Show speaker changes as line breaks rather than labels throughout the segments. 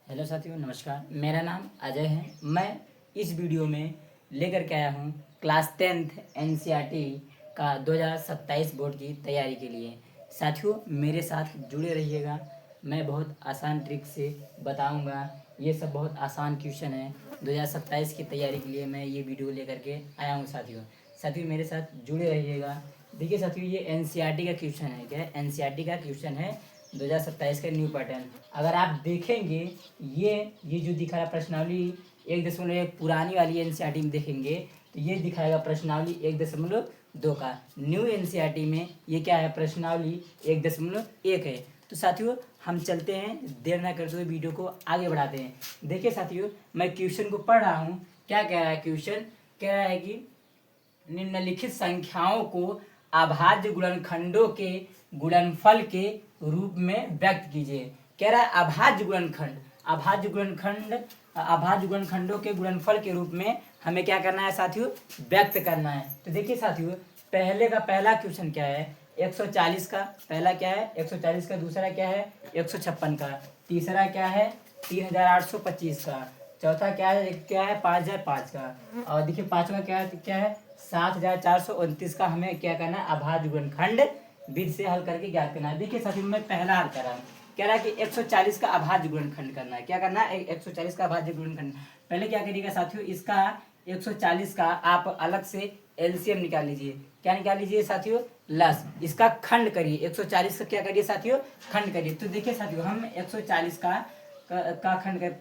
Hello साथियों, नमस्कार। मेरा नाम अजय है। मैं इस वीडियो में लेकर के आया हूँ क्लास 10th एनसीईआरटी का 2027 बोर्ड की तैयारी के लिए। साथियों, मेरे साथ जुड़े रहिएगा। मैं बहुत आसान ट्रिक से बताऊंगा। ये सब बहुत आसान क्वेश्चन है। 2027 की तैयारी के लिए मैं ये वीडियो लेकर के आया हूँ साथियों, मेरे साथ जुड़े रहिएगा। देखिए साथियों, ये एनसीईआरटी का क्वेश्चन है। क्या है? एनसीईआरटी का क्वेश्चन है 2027 का न्यू पैटर्न। अगर आप देखेंगे ये जो दिखा रहा प्रश्नावली 1.1 पुरानी वाली एनसीईआरटी में देखेंगे तो ये दिखाएगा प्रश्नावली 1.2 का। न्यू एनसीईआरटी में ये क्या है? प्रश्नावली 1.1 है। तो साथियों, हम चलते हैं, देर ना करते हुए वीडियो को आगे बढ़ाते हैं। देखिए साथियों, मैं क्वेश्चन को पढ़ रहा हूँ। क्या कह रहा है क्वेश्चन? कह रहा है कि निम्नलिखित संख्याओं को अभाज्य गुणनखंडों के गुणनफल के रूप में व्यक्त कीजिए। कह रहा है अभाज्य गुणनखंडों के गुणनफल के रूप में हमें क्या करना है साथियों? व्यक्त करना है। तो देखिए साथियों, पहला क्वेश्चन क्या है? 140 का पहला क्या है? 140 का। दूसरा क्या है? 156 का। तीसरा क्या है? 3825 का। चौथा क्या है? 5005 का। और देखिए पांचवा क्या है? 7429 का। हमें क्या करना है? अभाज्य गुणनखंड विधि से हल करके ज्ञात करना है। देखिए साथियों, मैं पहला हल कर रहा हूँ। कह रहा है कि 140 का अभाज्य गुणनखंड करना है। क्या करना है? 140 का अभाज्य गुणनखंड। पहले क्या करिएगा साथियों, इसका 140 का आप अलग से एलसीएम निकाल लीजिए। क्या निकाल लीजिए साथियों? लस। इसका खंड करिए। 140 का क्या करिए साथियों? खंड करिए। तो देखिए साथियों, हम 140 का खंड कर।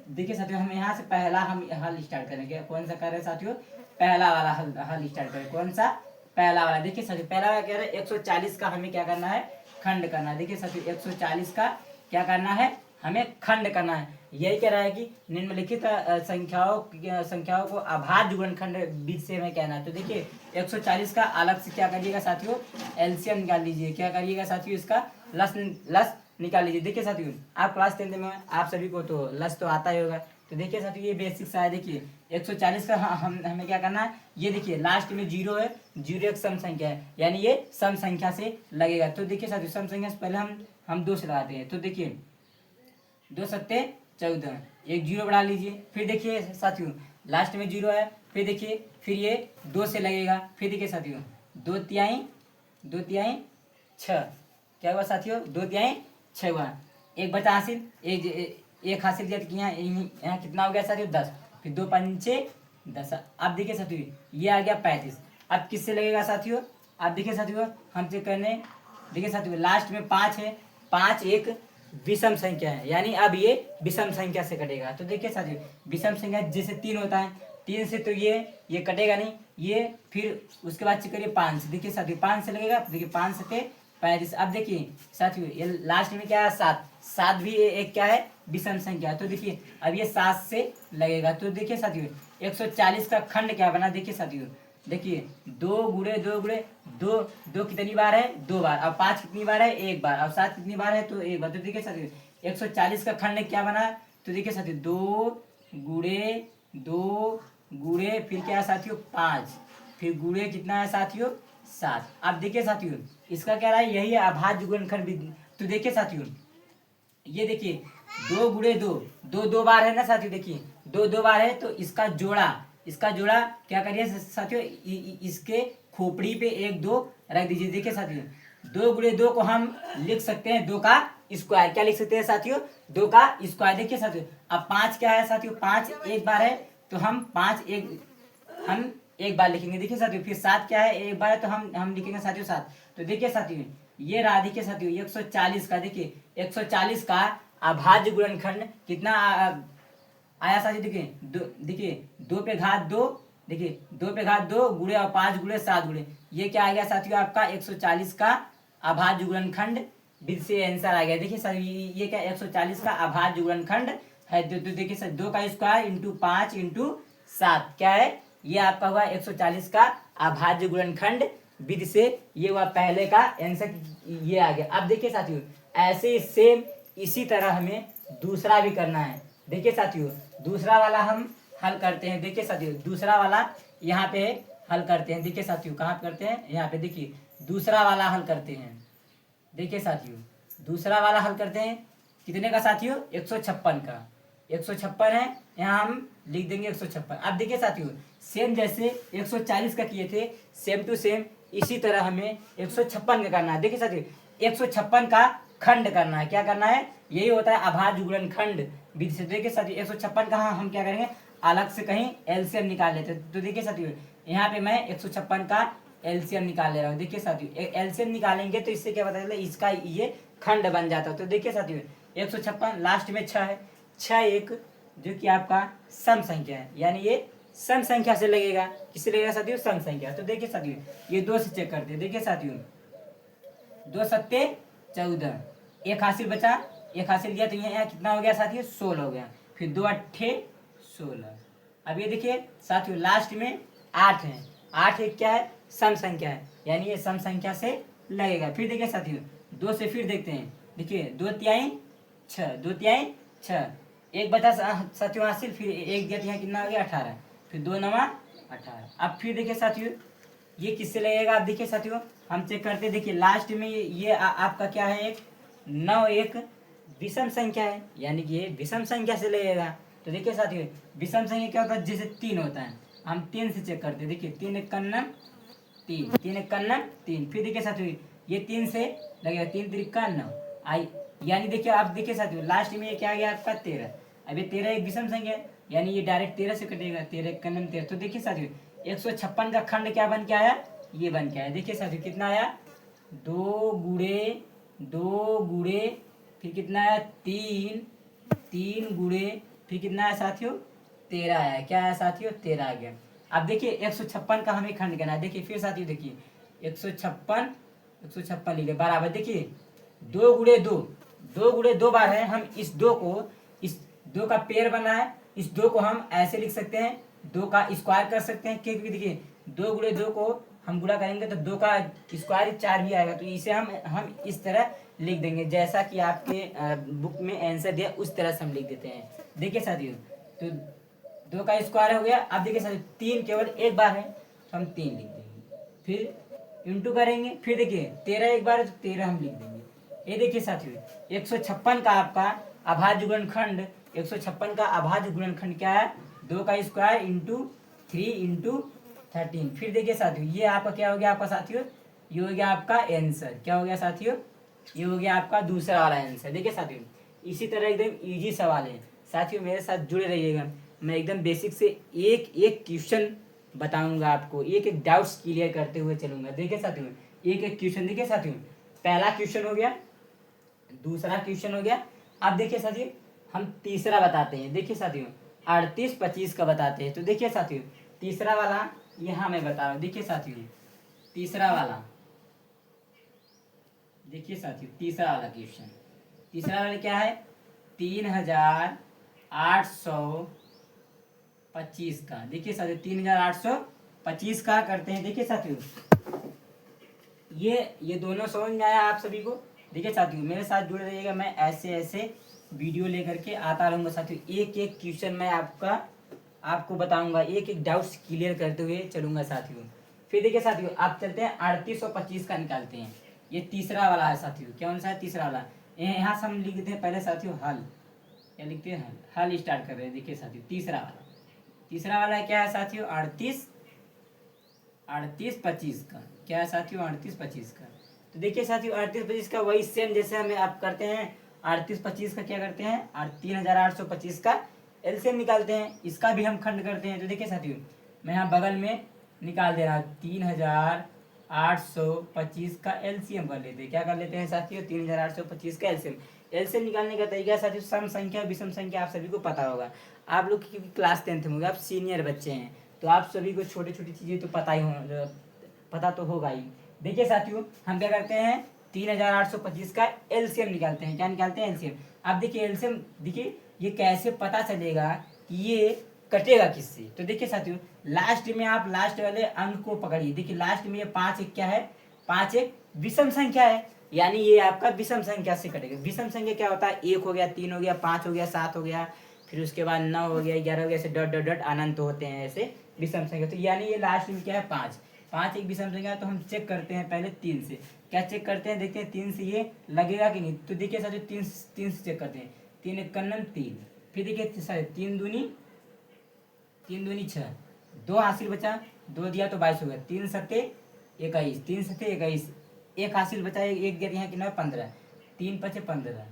देखिए साथियों, हम यहाँ से पहला हम हल स्टार्ट करेंगे। कौन सा कर रहे हैं साथियों? पहला वाला हल स्टार्ट करें। कौन सा? पहला वाला। देखिए साथियों, पहला वाला कह रहे हैं 140 का हमें क्या करना है? खंड करना है। देखिए साथियों, 140 का क्या करना है? हमें खंड करना है। यही कह रहा है कि निम्नलिखित संख्याओं को अभाज्य गुणनखंड विधि से हमें कहना है। तो देखिए 140 का अलग से क्या करिएगा साथियों? एलसीएम निकाल लीजिए। क्या करिएगा साथियों? इसका लस निकाल लीजिए। देखिए साथियों, आप क्लास 10th में आप सभी को तो लस तो आता ही होगा। तो देखिए साथियों, ये बेसिक सा है। देखिए 140 का हमें क्या करना है? ये देखिए लास्ट में जीरो है। जीरो एक सम संख्या है, यानी ये सम संख्या से लगेगा। तो देखिए साथियों, सम संख्या से पहले हम 2 से लगाते हैं। तो देखिए 2 सत्ते 14, एक जीरो बढ़ा लीजिए। फिर देखिए साथियों, लास्ट में जीरो है। फिर देखिए, फिर ये 2 से लगेगा। फिर देखिए साथियों, 2 तिहाई 6। क्या हुआ साथियों? 2 तिहाई 6 हुआ। एक बचा हासिल, एक हासिल किया। तो यहाँ कितना हो गया साथियों? 10। फिर 2 पंचे 10। अब देखिए साथियों, ये आ गया 35। अब किससे लगेगा साथियों? अब देखिए साथियों, हम चेक करने। देखिए साथियों, लास्ट में 5 है। 5 एक विषम संख्या है, यानी अब ये विषम संख्या से कटेगा। तो देखिए साथियों, विषम संख्या जैसे 3 होता है, 3 से तो ये कटेगा नहीं। ये फिर उसके बाद चेक करिए 5 से। देखिए साथियों, 5 से लगेगा। देखिए 5 से 35। अब देखिए साथियों, ये लास्ट में क्या है? 7। 7 भी एक क्या है? विषम संख्या। तो देखिए अब ये 7 से लगेगा। तो देखिए साथियों, 140 का खंड क्या बना? देखिए साथियों, देखिए 2 दो कितनी बार है? 2 बार। अब 5 कितनी बार है? 1 बार। अब 7 कितनी बार है? तो 1 बार। तो देखिए साथियों, 140 का खंड क्या बना? तो देखिए साथियों, 2 गुणे फिर क्या है साथियों? 5। फिर गुणे कितना है साथियों? 7। अब देखिए साथियों, इसका क्या रहा है? यही है अभाज्य गुणनखंड विधि। तो देखिए साथियों, ये देखिए 2 गुणे 2, 2 बार है ना साथियों? देखिए 2 बार है, तो इसका जोड़ा क्या करिए साथियों? इसके खोपड़ी पे 1 2 रख दीजिए। देखिए साथियों, 2 गुणे 2 को हम लिख सकते हैं 2 का स्क्वायर। क्या लिख सकते हैं साथियों? 2 का स्क्वायर। देखिए साथियों, अब 5 क्या है साथियों? 5 एक बार है, तो हम एक बार लिखेंगे। देखिए साथियों, फिर 7 क्या है? एक बार है, तो हम लिखेंगे साथियों 7। तो देखिए साथियों, ये रहा। देखिए साथियों, 140 का। देखिए 140 का अभाज्य गुणनखंड कितना आया साथियों? देखिए 2 पे घात 2। देखिए 2 पे घात 2 गुणे और 5 गुणे 7 गुणे, ये क्या आ गया साथियों? आपका 140 का अभाज्य गुणनखंड विधि से आंसर आ गया। देखिए सर, ये क्या? 140 का अभाज्य गुणनखंड है। देखिए सर, 2 का स्क्वायर इंटू 5 इंटू 7 क्या है? ये आपका हुआ 140 का अभाज्य गुणनखंड विधि से। ये हुआ पहले का आंसर, ये आ गया। अब देखिए साथियों, ऐसे सेम इसी तरह हमें दूसरा भी करना है। देखिए साथियों, दूसरा वाला हम हल करते हैं। देखिए साथियों, दूसरा वाला यहाँ पे हल करते हैं। देखिए साथियों, कहाँ पे करते हैं? यहाँ पे। देखिए दूसरा वाला हल करते हैं। देखिए साथियों, दूसरा वाला हल करते हैं। कितने का साथियों, 156 का, 156 है, यहाँ हम लिख देंगे 156। अब देखिए साथियों, सेम जैसे 140 का किए थे, सेम टू सेम इसी तरह हमें 156 का करना है। देखिए साथियों, 156 का खंड करना है। क्या करना है, यही होता है अभाज्य गुणनखंड विधि से। देखिए साथियों, 156 का हम क्या करेंगे, अलग से कहीं एलसीएम निकाल लेते हैं। तो देखिए साथियों, यहाँ पे मैं 156 का एलसीएम निकाल ले रहा हूँ। देखिए साथियों, एलसीएम निकालेंगे तो इससे क्या पता चला, इसका ये खंड बन जाता है। तो देखिए साथियों, 156 लास्ट में 6 है, 6 एक जो कि आपका सम संख्या है, यानी ये सम संख्या से लगेगा। किससे लगेगा साथियों, सम संख्या। तो देखिए साथियों, ये 2 से चेक करते हैं। देखिए साथियों, 2 सत्ते 14, एक हासिल बचा, एक हासिल दिया, तो यहाँ कितना हो गया साथियों, 16 हो गया। फिर 2 अट्ठे 16। अब ये देखिए साथियों, लास्ट में 8 है, 8 एक क्या है, सम संख्या है, यानी ये सम संख्या से लगेगा। फिर देखिए साथियों, 2 से फिर देखते हैं। देखिए 2 तिहाई 6, 2 तिहाई 6, एक बचा साथियों हासिल, फिर एक दिया, तो यहाँ कितना हो गया, 18। फिर 2 नवा 18। अब फिर देखिए साथियों, ये किससे लगेगा। आप देखिए साथियों, हम चेक करते हैं। देखिए लास्ट में ये आपका क्या है, एक 9 एक विषम संख्या है, यानी कि ये विषम संख्या से लगेगा। तो देखिए साथियों, विषम संख्या क्या होता है, जैसे 3 होता है, हम 3 से चेक करते हैं। देखिए 3 एक कन्नम 3, 3 एक कन्नम 3। फिर देखिए साथियों, ये 3 से लगेगा, 3 त्रिका 9 आई, यानी देखिए आप देखिए साथियों, लास्ट में ये क्या आ गया आपका 13। अब ये 13 एक विषम संख्या है, यानी ये डायरेक्ट 13 से कटेगा, 13 एक कन्नम 13। तो देखिए साथियों, 156 का खंड क्या बन के आया, ये बन के आया। देखिए साथियों, कितना आया, 2 गुणे 2 गुणे, फिर कितना आया, 3, 3 गुणे, फिर कितना आया साथियों, 13 आया। क्या आया साथियों, 13 आ गया। अब देखिए 156 का हमें खंड करना है। देखिए फिर साथियों, देखिए 156 लिखे बराबर, देखिए 2 गुणे 2, 2 गुणे 2 बार है। हम इस 2 को, इस 2 का पेयर बना है, इस 2 को हम ऐसे लिख सकते हैं, 2 का स्क्वायर कर सकते हैं, क्योंकि देखिए 2 गुणे 2 को हम गुणा करेंगे तो 2 का स्क्वायर 4 भी आएगा। तो इसे हम इस तरह लिख देंगे, जैसा कि आपके बुक में आंसर दिया उस तरह से हम लिख देते हैं। देखिए साथियों, तो 2 का स्क्वायर हो गया। अब देखिए साथियों, 3 केवल एक बार है, तो हम 3 लिख देंगे। फिर इंटू करेंगे, फिर देखिए 13 एक बार है, तो 13 हम लिख देंगे। ये देखिए साथियों, 156 का आपका अभाज्य गुणनखंड, 156 का अभाज्य गुणनखंड क्या है, 2 का स्क्वायर इंटू 3 इंटू 13। फिर देखिए साथियों, ये आपका क्या हो गया आपका साथियों, ये हो गया आपका आंसर। क्या हो गया साथियों, ये हो गया आपका दूसरा वाला आंसर। देखिए साथियों, इसी तरह एकदम इजी सवाल है साथियों, मेरे साथ जुड़े रहिएगा। मैं एकदम बेसिक से एक एक क्वेश्चन बताऊंगा आपको, एक एक डाउट्स क्लियर करते हुए चलूंगा। देखिए साथियों, एक एक क्वेश्चन। देखिए साथियों, पहला क्वेश्चन हो गया, दूसरा क्वेश्चन हो गया। अब देखिए साथियों, हम तीसरा बताते हैं। देखिए साथियों, 38 25 का बताते हैं। तो देखिए साथियों, तीसरा वाला यहाँ मैं बता रहा हूँ। देखिए साथियों, तीसरा वाला, देखिए साथियों, तीसरा वाला क्वेश्चन, तीसरा वाला क्या है, 3825 का। देखिए साथियों, 3825 का करते हैं। देखिए साथियों, ये दोनों समझ में आया आप सभी को। देखिए साथियों, मेरे साथ जुड़े रहिएगा, मैं ऐसे ऐसे वीडियो लेकर के आता रहूँगा साथियों। एक एक क्वेश्चन मैं आपको बताऊंगा, एक एक डाउट्स क्लियर करते हुए चलूंगा साथियों। फिर देखिए साथियों, आप चलते हैं 38 और 25 का निकालते हैं। ये तीसरा वाला है साथियों, कौन सा है, तीसरा वाला। यहाँ से हम लिख देते हैं पहले साथियों हल, क्या लिखते हैं, हल स्टार्ट कर रहे हैं। देखिए साथियों, तीसरा वाला क्या है साथियों, 38 25 का। क्या है साथियों, 38 25 का। तो देखिए साथियों, 38 25 का वही सेम जैसे हमें आप करते हैं। 38 25 का क्या करते हैं, 3825 का एलसीएम निकालते हैं, इसका भी हम खंड करते हैं। तो देखिए साथियों, मैं यहाँ बगल में निकाल दे रहा हूँ, 3825 का एलसीएम कर लेते हैं। क्या कर लेते हैं साथियों, 3825 का एलसीएम। एलसीएम निकालने का तरीका साथियों, सम संख्या विषम संख्या आप सभी को पता होगा। आप लोग की क्लास 10th में होगा, आप सीनियर बच्चे हैं, तो आप सभी को छोटी छोटी चीज़ें तो पता तो होगा ही। देखिए साथियों, हम क्या करते हैं, 3825 का एलसीएम निकालते हैं। क्या निकालते हैं, एलसीएम। अब देखिए एलसीएम, देखिए ये कैसे पता चलेगा कि ये कटेगा किससे। तो देखिए साथियों, लास्ट में आप लास्ट वाले अंक को पकड़िए। देखिए लास्ट में ये 5 एक क्या है, 5 एक विषम संख्या है, यानी ये आपका विषम संख्या से कटेगा। विषम संख्या क्या होता है, 1 हो गया, 3 हो गया, 5 हो गया, 7 हो गया, फिर उसके बाद 9 हो गया, 11 हो गया, ऐसे डॉट डॉट डॉट अनंत होते हैं, ऐसे विषम संख्या। तो यानी ये लास्ट में क्या है, 5। 5 एक विषम संख्या, तो हम चेक करते हैं पहले 3 से। क्या चेक करते हैं, देखते हैं 3 से ये लगेगा कि नहीं। तो देखिए साथियों 3 से चेक करते हैं। 3 एक कन्नम 3, फिर देखिए साथियों 3 दूनी 6, 2 हासिल बचा, 2 दिया तो 22 हो गया। 3 सत्ते 21, 3 सत्ते 21, एक हासिल बचा, एक दिया यहाँ कितना 15, 3 पचे 15,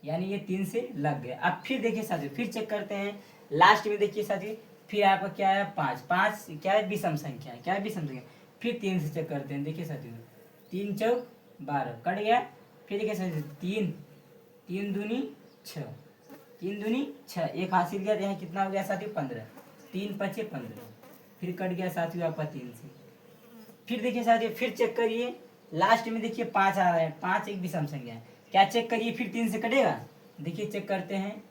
यानी ये 3 से लग गया। अब फिर देखिए साथियों फिर चेक करते हैं लास्ट में। देखिए साथियों फिर आपका क्या है 5, 5 क्या है विषम संख्या है, क्या है विषम संख्या। फिर 3 से चेक करते हैं। देखिए साथियों 3 चौक 12 कट गया। फिर देखिए साथियों 3 दूनी 6, 3 दूनी 6, एक हासिल गया, यहाँ कितना हो गया साथियों 15, 3 पचे 15, फिर कट गया साथियों आपका 3 से। फिर देखिए साथियों फिर चेक करिए लास्ट में। देखिए 5 आ रहा है, 5 एक विषम संख्या है। क्या चेक करिए फिर 3 से कटेगा। देखिए चेक करते हैं।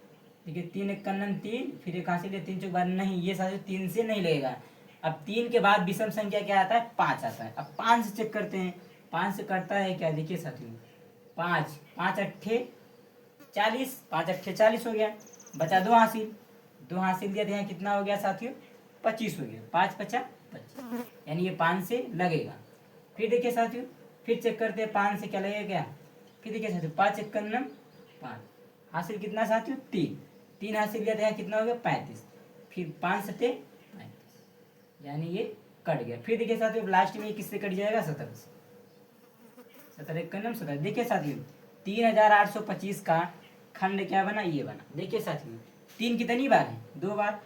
देखिए 3 एक कन्नम 3, फिर एक हासिल 3 चौक 12, नहीं ये साथियों 3 से नहीं लगेगा। अब 3 के बाद विषम संख्या क्या आता है 5 आता है। अब 5 से चेक करते हैं, 5 से कटता है क्या। देखिए साथियों 5 5 अट्ठे 40, 5 अट्ठे 40 हो गया, बचा 2 हासिल, 2 हासिल दिया तो यहाँ कितना हो गया साथियों 25 हो गया, 5 पचा 25, यानी ये 5 से लगेगा। फिर देखिए साथियों फिर चेक करते हैं 5 से क्या लगेगा क्या। फिर देखिए साथियों 5 एक कन्नम 5, हासिल कितना साथियों 3, 3 हासिल दिया तो यहाँ कितना हो गया 35, फिर 5 सत्ते 35, यानी ये कट गया। फिर देखिए साथियों लास्ट में ये किससे कट जाएगा 17 से, 17 एक कन्नम 17। देखिए साथियों 3825 का खंड क्या बना, ये बना। देखिए साथियों 3 कितनी बार है 2 बार,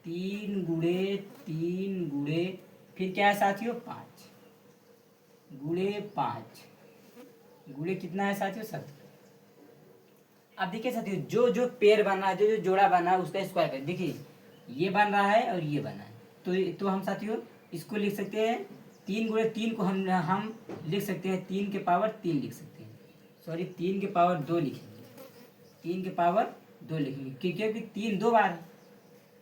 3 गुणे 3 गुणे फिर क्या है साथियों 5 गुणे 5 गुणे कितना है साथियों 17। अब देखिए साथियों जो जो पेयर बन रहा है, जो जो जोड़ा बन रहा है उसका स्क्वायर कर। देखिए ये बन रहा है और ये बना है, तो हम साथियों इसको लिख सकते हैं 3 गुणे 3 को हम लिख सकते हैं 3 के पावर 3 लिख सकते हैं, सॉरी 3 के पावर 2 लिखेंगे, 3 के पावर 2 लिखेंगे क्योंकि 3 2 बार है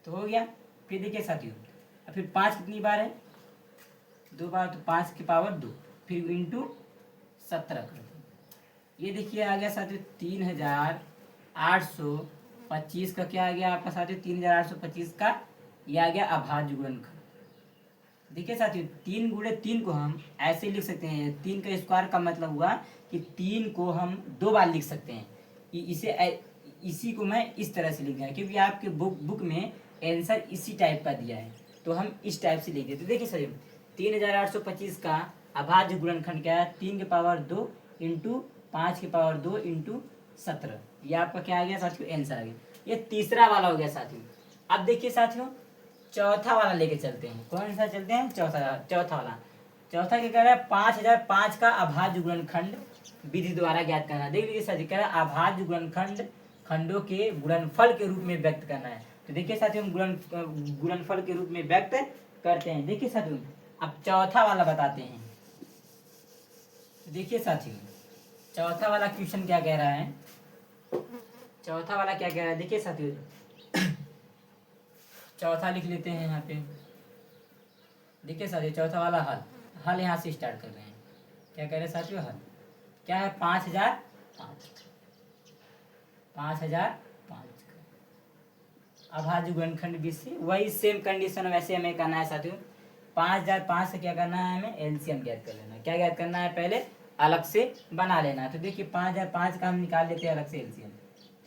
तो हो गया। फिर देखिए साथियों अब फिर 5 कितनी बार है 2 बार, तो 5 के पावर 2, फिर इंटू 17 कर दो। ये देखिए आ गया साथियों 3825 का क्या आ गया आपका साथियों 3825 का ये आ गया अभाज्य गुणनखंड। देखिए साथियों 3 गुणे 3 को हम ऐसे लिख सकते हैं, 3 का स्क्वायर का मतलब हुआ कि 3 को हम 2 बार लिख सकते हैं। इसी को मैं इस तरह से लिख दिया क्योंकि आपके बुक में आंसर इसी टाइप का दिया है, तो हम इस टाइप से लिख देते। देखिए साथियों 3825 का अभाज्य गुणनखंड क्या है 3 के पावर 2 इंटू 5 के पावर 2 इंटू 17, ये आपका क्या आ गया साथियों आंसर आ गया। ये तीसरा वाला हो गया साथियों। अब देखिए साथियों चौथा वाला लेके चलते हैं। कौन सा चलते हैं चौथा वाला। चौथा क्या कह रहा है 5005 का अभाज्य गुणनखंड विधि द्वारा ज्ञात करना। देख लीजिए साथियों कह रहा है अभाज्य गुणनखंड खंडों के गुणनफल के रूप में व्यक्त करना है। तो देखिए साथियों हम गुणनफल के रूप में व्यक्त करते हैं। देखिए साथियों अब चौथा वाला बताते हैं। देखिए साथियों चौथा वाला क्वेश्चन क्या कह रहा है, चौथा वाला क्या कह रहा है। देखिए साथियों चौथा लिख लेते हैं यहाँ पे। देखिए साथियों चौथा वाला हल यहाँ से स्टार्ट कर रहे हैं। क्या कह रहे हैं साथियों हल क्या है 5005 का अभाज्य गुणनखंड विधि से वही सेम कंडीशन वैसे हमें करना है साथियों। 5005 से क्या करना है हमें एलसीएम ज्ञात कर लेना। क्या ज्ञात करना है पहले अलग से बना लेना है। तो देखिए 5005 का हम निकाल लेते हैं अलग से एलसीएम।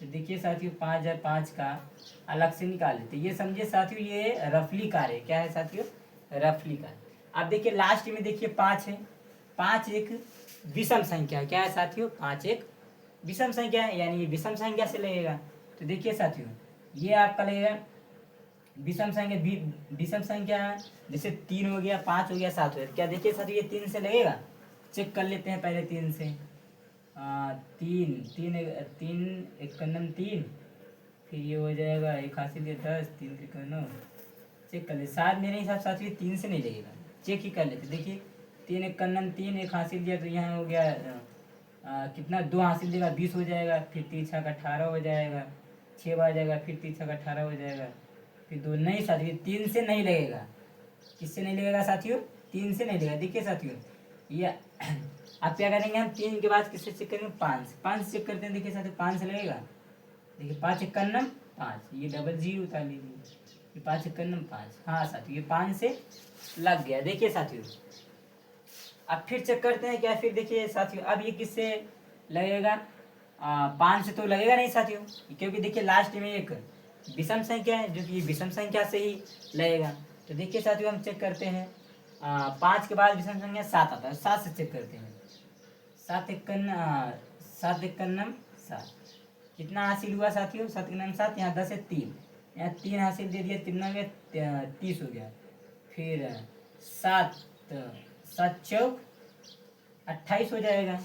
तो देखिए साथियों 5005 का अलग से निकाल लेते हैं। ये समझिए साथियों ये रफली कार्य है। क्या है साथियों रफली कार्य। अब देखिए लास्ट में देखिए 5 है, 5 एक विषम संख्या। क्या है साथियों 5 एक विषम संख्या है, यानी ये विषम संख्या से लगेगा। तो देखिए साथियों ये आपका लगेगा विषम संख्या जैसे 3 हो गया 5 हो गया 7 हो गया। क्या देखिए साथियों ये 3 से लगेगा, चेक कर लेते हैं पहले 3 से। 3 एक कन्नम 3, फिर ये हो जाएगा एक हासिल 10, 3 3 9, चेक कर ले। शायद मेरे हिसाब से साथियों 3 से नहीं लगेगा, चेक ही कर लेते। देखिए 3 एक कन्नम 3, एक हासिल दिया तो यहाँ हो गया कितना 2 हासिल देगा 20 हो जाएगा, फिर 3 छक 18 हो जाएगा, 6 बार जाएगा, फिर 3 छक 18 हो जाएगा, फिर 2 नहीं साथियों 3 से नहीं लगेगा। किससे नहीं लगेगा साथियों 3 से नहीं लगेगा। देखिए साथियों ये अब क्या करेंगे हम 3 के बाद किससे चेक करेंगे 5 से चेक करते हैं। देखिए साथियों 5 से लगेगा। देखिए 5 एक कन्नम 5, ये डबल जीरो उतार लीजिए, ये 5 1 9 5, हाँ साथियों ये 5 से लग गया। देखिए साथियों अब फिर चेक करते हैं क्या, फिर देखिए साथियों अब ये किससे लगेगा, 5 से तो लगेगा नहीं साथियों, क्योंकि देखिए लास्ट में एक विषम संख्या है जो कि ये विषम संख्या से ही लगेगा। तो देखिए साथियों हम चेक करते हैं, 5 के बाद विषम संख्या 7 आता है, 7 से चेक करते हैं। 7 1 7 कितना हासिल हुआ साथियों, 7 7, यहाँ 10 है 3, यहाँ 3 हासिल दे दिया, 3 में 30 हो गया। फिर 7 7 चौक 28 हो जाएगा।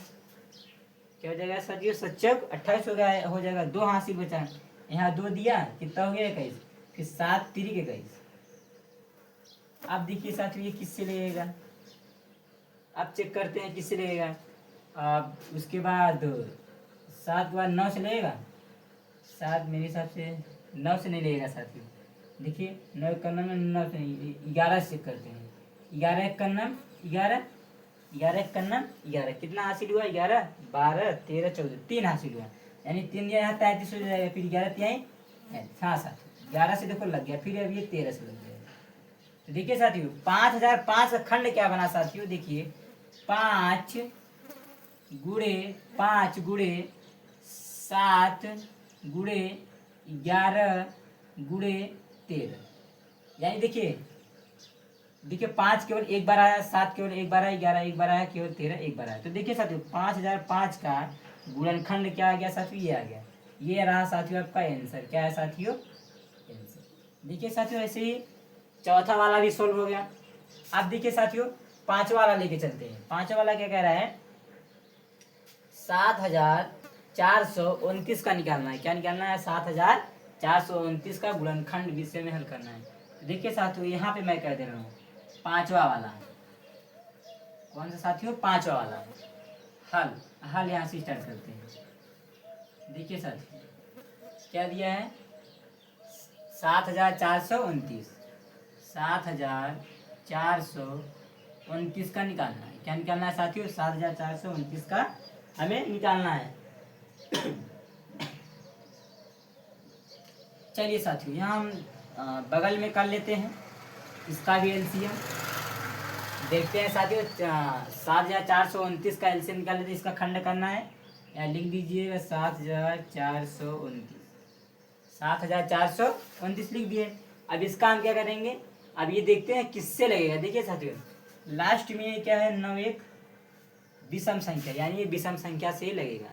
क्या हो जाएगा साथियों, 7 चौक 28 हो जाएगा। 2 हासिल बचा, यहाँ 2 दिया, कितना हो गया 21। फिर 7 3 21। अब देखिए साथियों ये किससे लगेगा, अब चेक करते हैं किससे लगेगा। अब उसके बाद 7 के बाद 9 से लगेगा, 7 मेरे हिसाब से 9 से नहीं लगेगा साथियों। देखिए 9 1 9 से नहीं, 11 से चेक करते हैं। 11 1 11, 11 1 11 कितना हासिल हुआ, 11 12 13 14, 3 हासिल हुआ, यानी 3 दिया यहाँ 33 हो जाएगा। फिर 11 तिहाई, हाँ साथियों 11 से देखो लग गया, फिर अब ये 13 से लग गया। तो देखिए साथियों 5005 का खंड क्या बना साथियों, देखिए 5 गुणे 5 गुणे 7 गुणे 11 गुणे 13, यानी देखिए 5 केवल एक बार आया, 7 केवल एक बार आया, 11 एक बार आया, केवल 13 एक बार आया। तो देखिए साथियों 5005 का गुणनखंड क्या आ गया साथियों, ये आ गया। ये रहा साथियों आपका आंसर, क्या है साथियों आंसर। देखिए साथियों ऐसे ही चौथा वाला भी सोल्व हो गया। अब देखिए साथियों पांचवा वाला लेके चलते हैं। पांचवा वाला क्या कह रहा है, 7429 का निकालना है। क्या निकालना है, 7429 का गुणनखंड विषय में हल करना है। तो देखिए साथियों यहाँ पे मैं कह दे रहा हूँ पांचवा वाला, कौन सा साथियों, पांचवा वाला हल। हल यहाँ से स्टार्ट करते हैं। देखिए साथियों क्या दिया है, 7429, 7429 का निकालना है। क्या निकालना है साथियों, 7429 का हमें निकालना है। चलिए साथियों यहाँ हम बगल में कर लेते हैं इसका भी एलसीएम। देखते हैं साथियों 7429 का एलसीएम निकाल लेते हैं। इसका खंड करना है, या लिख दीजिएगा 7429 लिख दिए। अब इसका हम क्या करेंगे, अब ये देखते हैं किससे लगेगा। देखिए साथियों लास्ट में क्या है, 9 एक विषम संख्या, यानी ये विषम संख्या से ही लगेगा।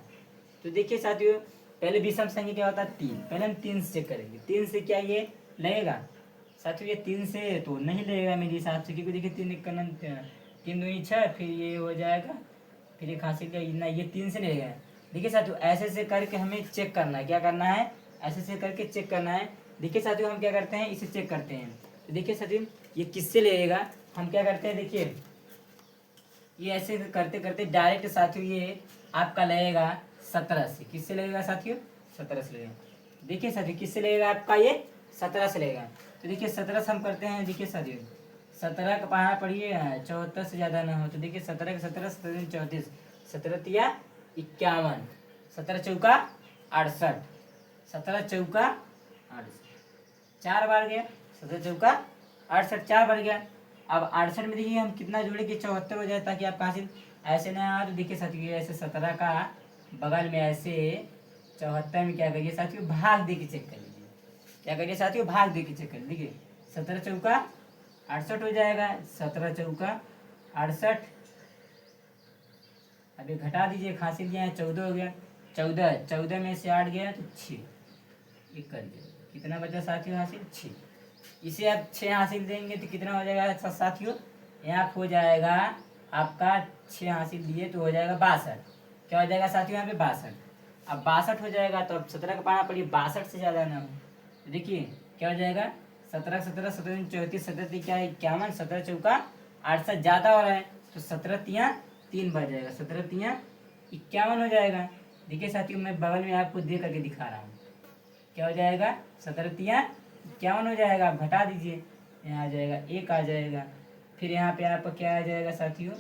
तो देखिए साथियों पहले विषम संख्या क्या होता है, 3, पहले हम 3 से चेक करेंगे। 3 से क्या ये लगेगा साथियों, ये 3 से तो नहीं लगेगा मेरे हिसाब से, क्योंकि देखिए 3 दूनी 6, फिर ये हो जाएगा, फिर एक हासिल का, ये 3 से नहीं लगेगा। देखिए साथियों ऐसे से करके हमें चेक करना है, क्या करना है, ऐसे से करके चेक करना है। देखिए साथियों हम क्या करते हैं, इसे चेक करते हैं। तो देखिए साथियों ये किससे लगेगा, हम क्या करते हैं, देखिए ये ऐसे करते करते डायरेक्ट साथियों ये आपका लगेगा 17 से। किससे लगेगा साथियों, 17 से लगेगा। देखिए साथियों किससे लगेगा आपका, ये 17 से लगेगा। तो देखिए 17 से हम करते हैं। देखिए साथियों 17 का पढ़ा पढ़िए, 74 से ज़्यादा ना हो। तो देखिए 17 का 17 17 34, 17 तिया 51, 17 चौका 68, 17 चौका 68, 4 बार गया, 17 चौका 68, 4 बार गया। अब 68 में देखिए हम कितना जोड़े कि 74 हो जाए, ताकि आपका हासिल ऐसे ना आए। तो देखिए साथियों ऐसे 17 का बगल में ऐसे 74 में क्या करिए साथियों, भाग दे के चेक कर लीजिए। क्या करिए साथियों, भाग दे के चेक कर लीजिए। 17 चौका 68 हो जाएगा, 17 चौका 68। अभी घटा दीजिए, हासिल दिया है 14 हो गया, 14 में से 8 गया तो 6, ये कर दिया। कितना बचा साथियों हासिल, 6। इसे आप 6 हासिल देंगे तो कितना हो जाएगा साथियों, यहाँ हो जाएगा आपका 6 हासिल दिए तो हो जाएगा 62। क्या हो जाएगा साथियों यहाँ पे 62। अब 62 हो जाएगा तो अब 17 का पाना पड़िए, 62 से ज़्यादा ना हो। तो देखिए क्या हो जाएगा, 17 17 17 34, 17 क्या 51, 17 चौका 68 ज़्यादा हो रहा है, तो 17 तिया 3 बढ़ जाएगा, 17 तिया 51 हो जाएगा। देखिए साथियों मैं बगल में आपको दे करके दिखा रहा हूँ। क्या हो जाएगा, 17 तिया 51 हो जाएगा। आप घटा दीजिए, यहाँ आ जाएगा 1 आ जाएगा। फिर यहाँ पे आपका क्या आ जाएगा साथियों,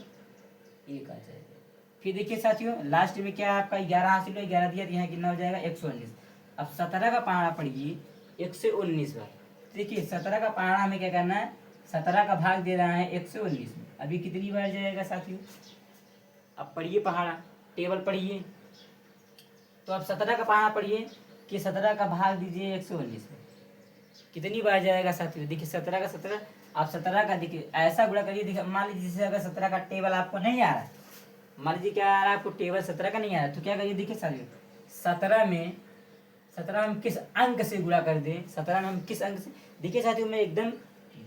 1 आ जाएगा। फिर देखिए साथियों लास्ट में क्या आपका 11 हासिल है, 11 दिया तो यहाँ कितना हो जाएगा 119। अब 17 का पहाड़ा पढ़िए 119 बार, देखिए 17 का पहाड़ा हमें क्या करना है, 17 का भाग दे रहा है 119 में, अभी कितनी बार जाएगा साथियों। अब पढ़िए पहाड़ा, टेबल पढ़िए। तो अब 17 का पहाड़ा पढ़िए कि 17 का भाग दीजिए 119 में, कितनी बार जाएगा साथियों। देखिए 17 का 17, आप 17 का देखिए ऐसा गुणा करिए। देखिए मान लीजिए जैसे अगर 17 का टेबल आपको नहीं आ रहा है, मान लीजिए क्या आ रहा है आपको, टेबल 17 का नहीं आ रहा है, तो क्या करिए। देखिए साथियों 17 में हम किस अंक से गुणा कर दें, 17 में हम किस अंक से। देखिए साथियों मैं एकदम